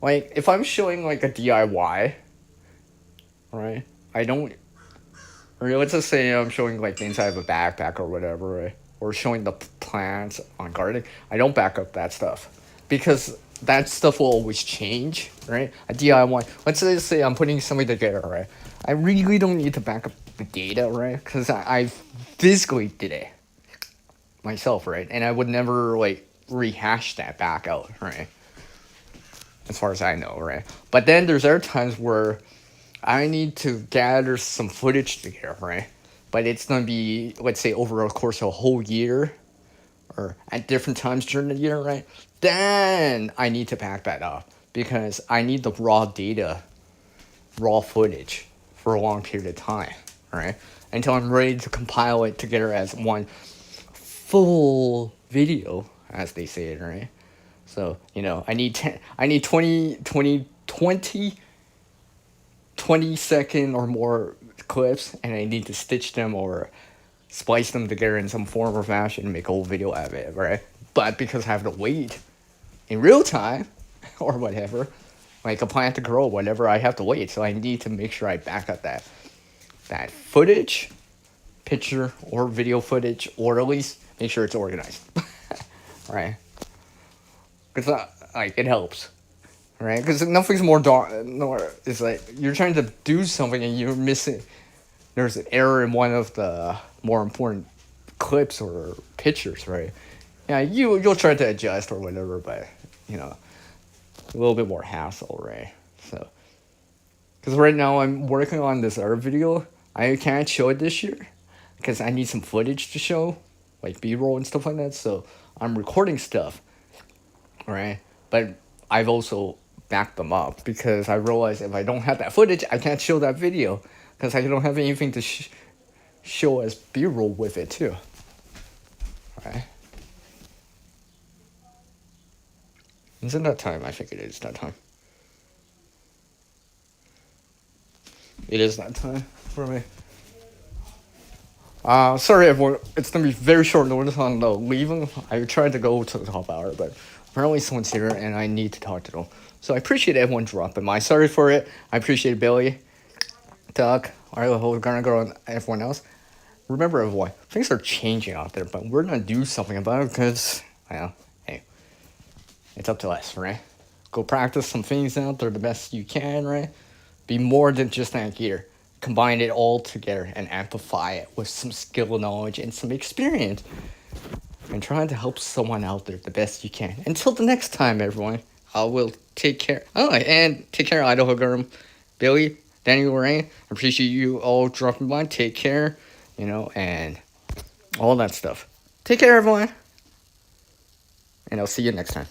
Like, if I'm showing like a DIY, right? I don't. Or let's just say I'm showing like the inside of a backpack or whatever, right? Or showing the plants on gardening. I don't back up that stuff, because that stuff will always change, right? A DIY. Let's just say I'm putting something together, right? I really don't need to back up the data, right? Because I physically did it myself, right? And I would never like rehash that back out, right? As far as I know, right? But then there's other times where I need to gather some footage together, right? But it's gonna be, let's say, over a course of a whole year, or at different times during the year, right? Then I need to back that up, because I need the raw data, raw footage for a long period of time, right? Until I'm ready to compile it together as one full video, as they say it, right? So, I need 20-second or more clips, and I need to stitch them or splice them together in some form or fashion and make a whole video out of it, right? But because I have to wait in real time or whatever, like a plant to grow, whatever, I have to wait. So I need to make sure I back up that footage, picture or video footage, or at least make sure it's organized, right? Because it helps, right? Because nothing's more it's like you're trying to do something and you're missing. There's an error in one of the more important clips or pictures, right? Yeah, you'll try to adjust or whatever, but a little bit more hassle, right? So, because right now I'm working on this other video, I can't show it this year because I need some footage to show, like B-roll and stuff like that. So I'm recording stuff, right? But I've also backed them up, because I realized if I don't have that footage, I can't show that video, because I don't have anything to show as B-roll with it too, right? Isn't that time? I think it is that time. It is that time for me. Sorry everyone, it's gonna be very short notice on the leaving. I tried to go to the top hour, but apparently someone's here and I need to talk to them. So I appreciate everyone dropping by. Sorry for it. I appreciate Billy, Doug, our whole Garner Girl, and everyone else. Remember everyone, things are changing out there, but we're gonna do something about it, because Well, hey, it's up to us, right? Go practice some things out there the best you can, right? Be more than just an gear. Combine it all together and amplify it with some skill, knowledge, and some experience. And trying to help someone out there the best you can. Until the next time, everyone, I will take care. Oh, and take care, Idaho Girl, Billy, Daniel, Lorraine. I appreciate you all dropping by. Take care, and all that stuff. Take care, everyone. And I'll see you next time.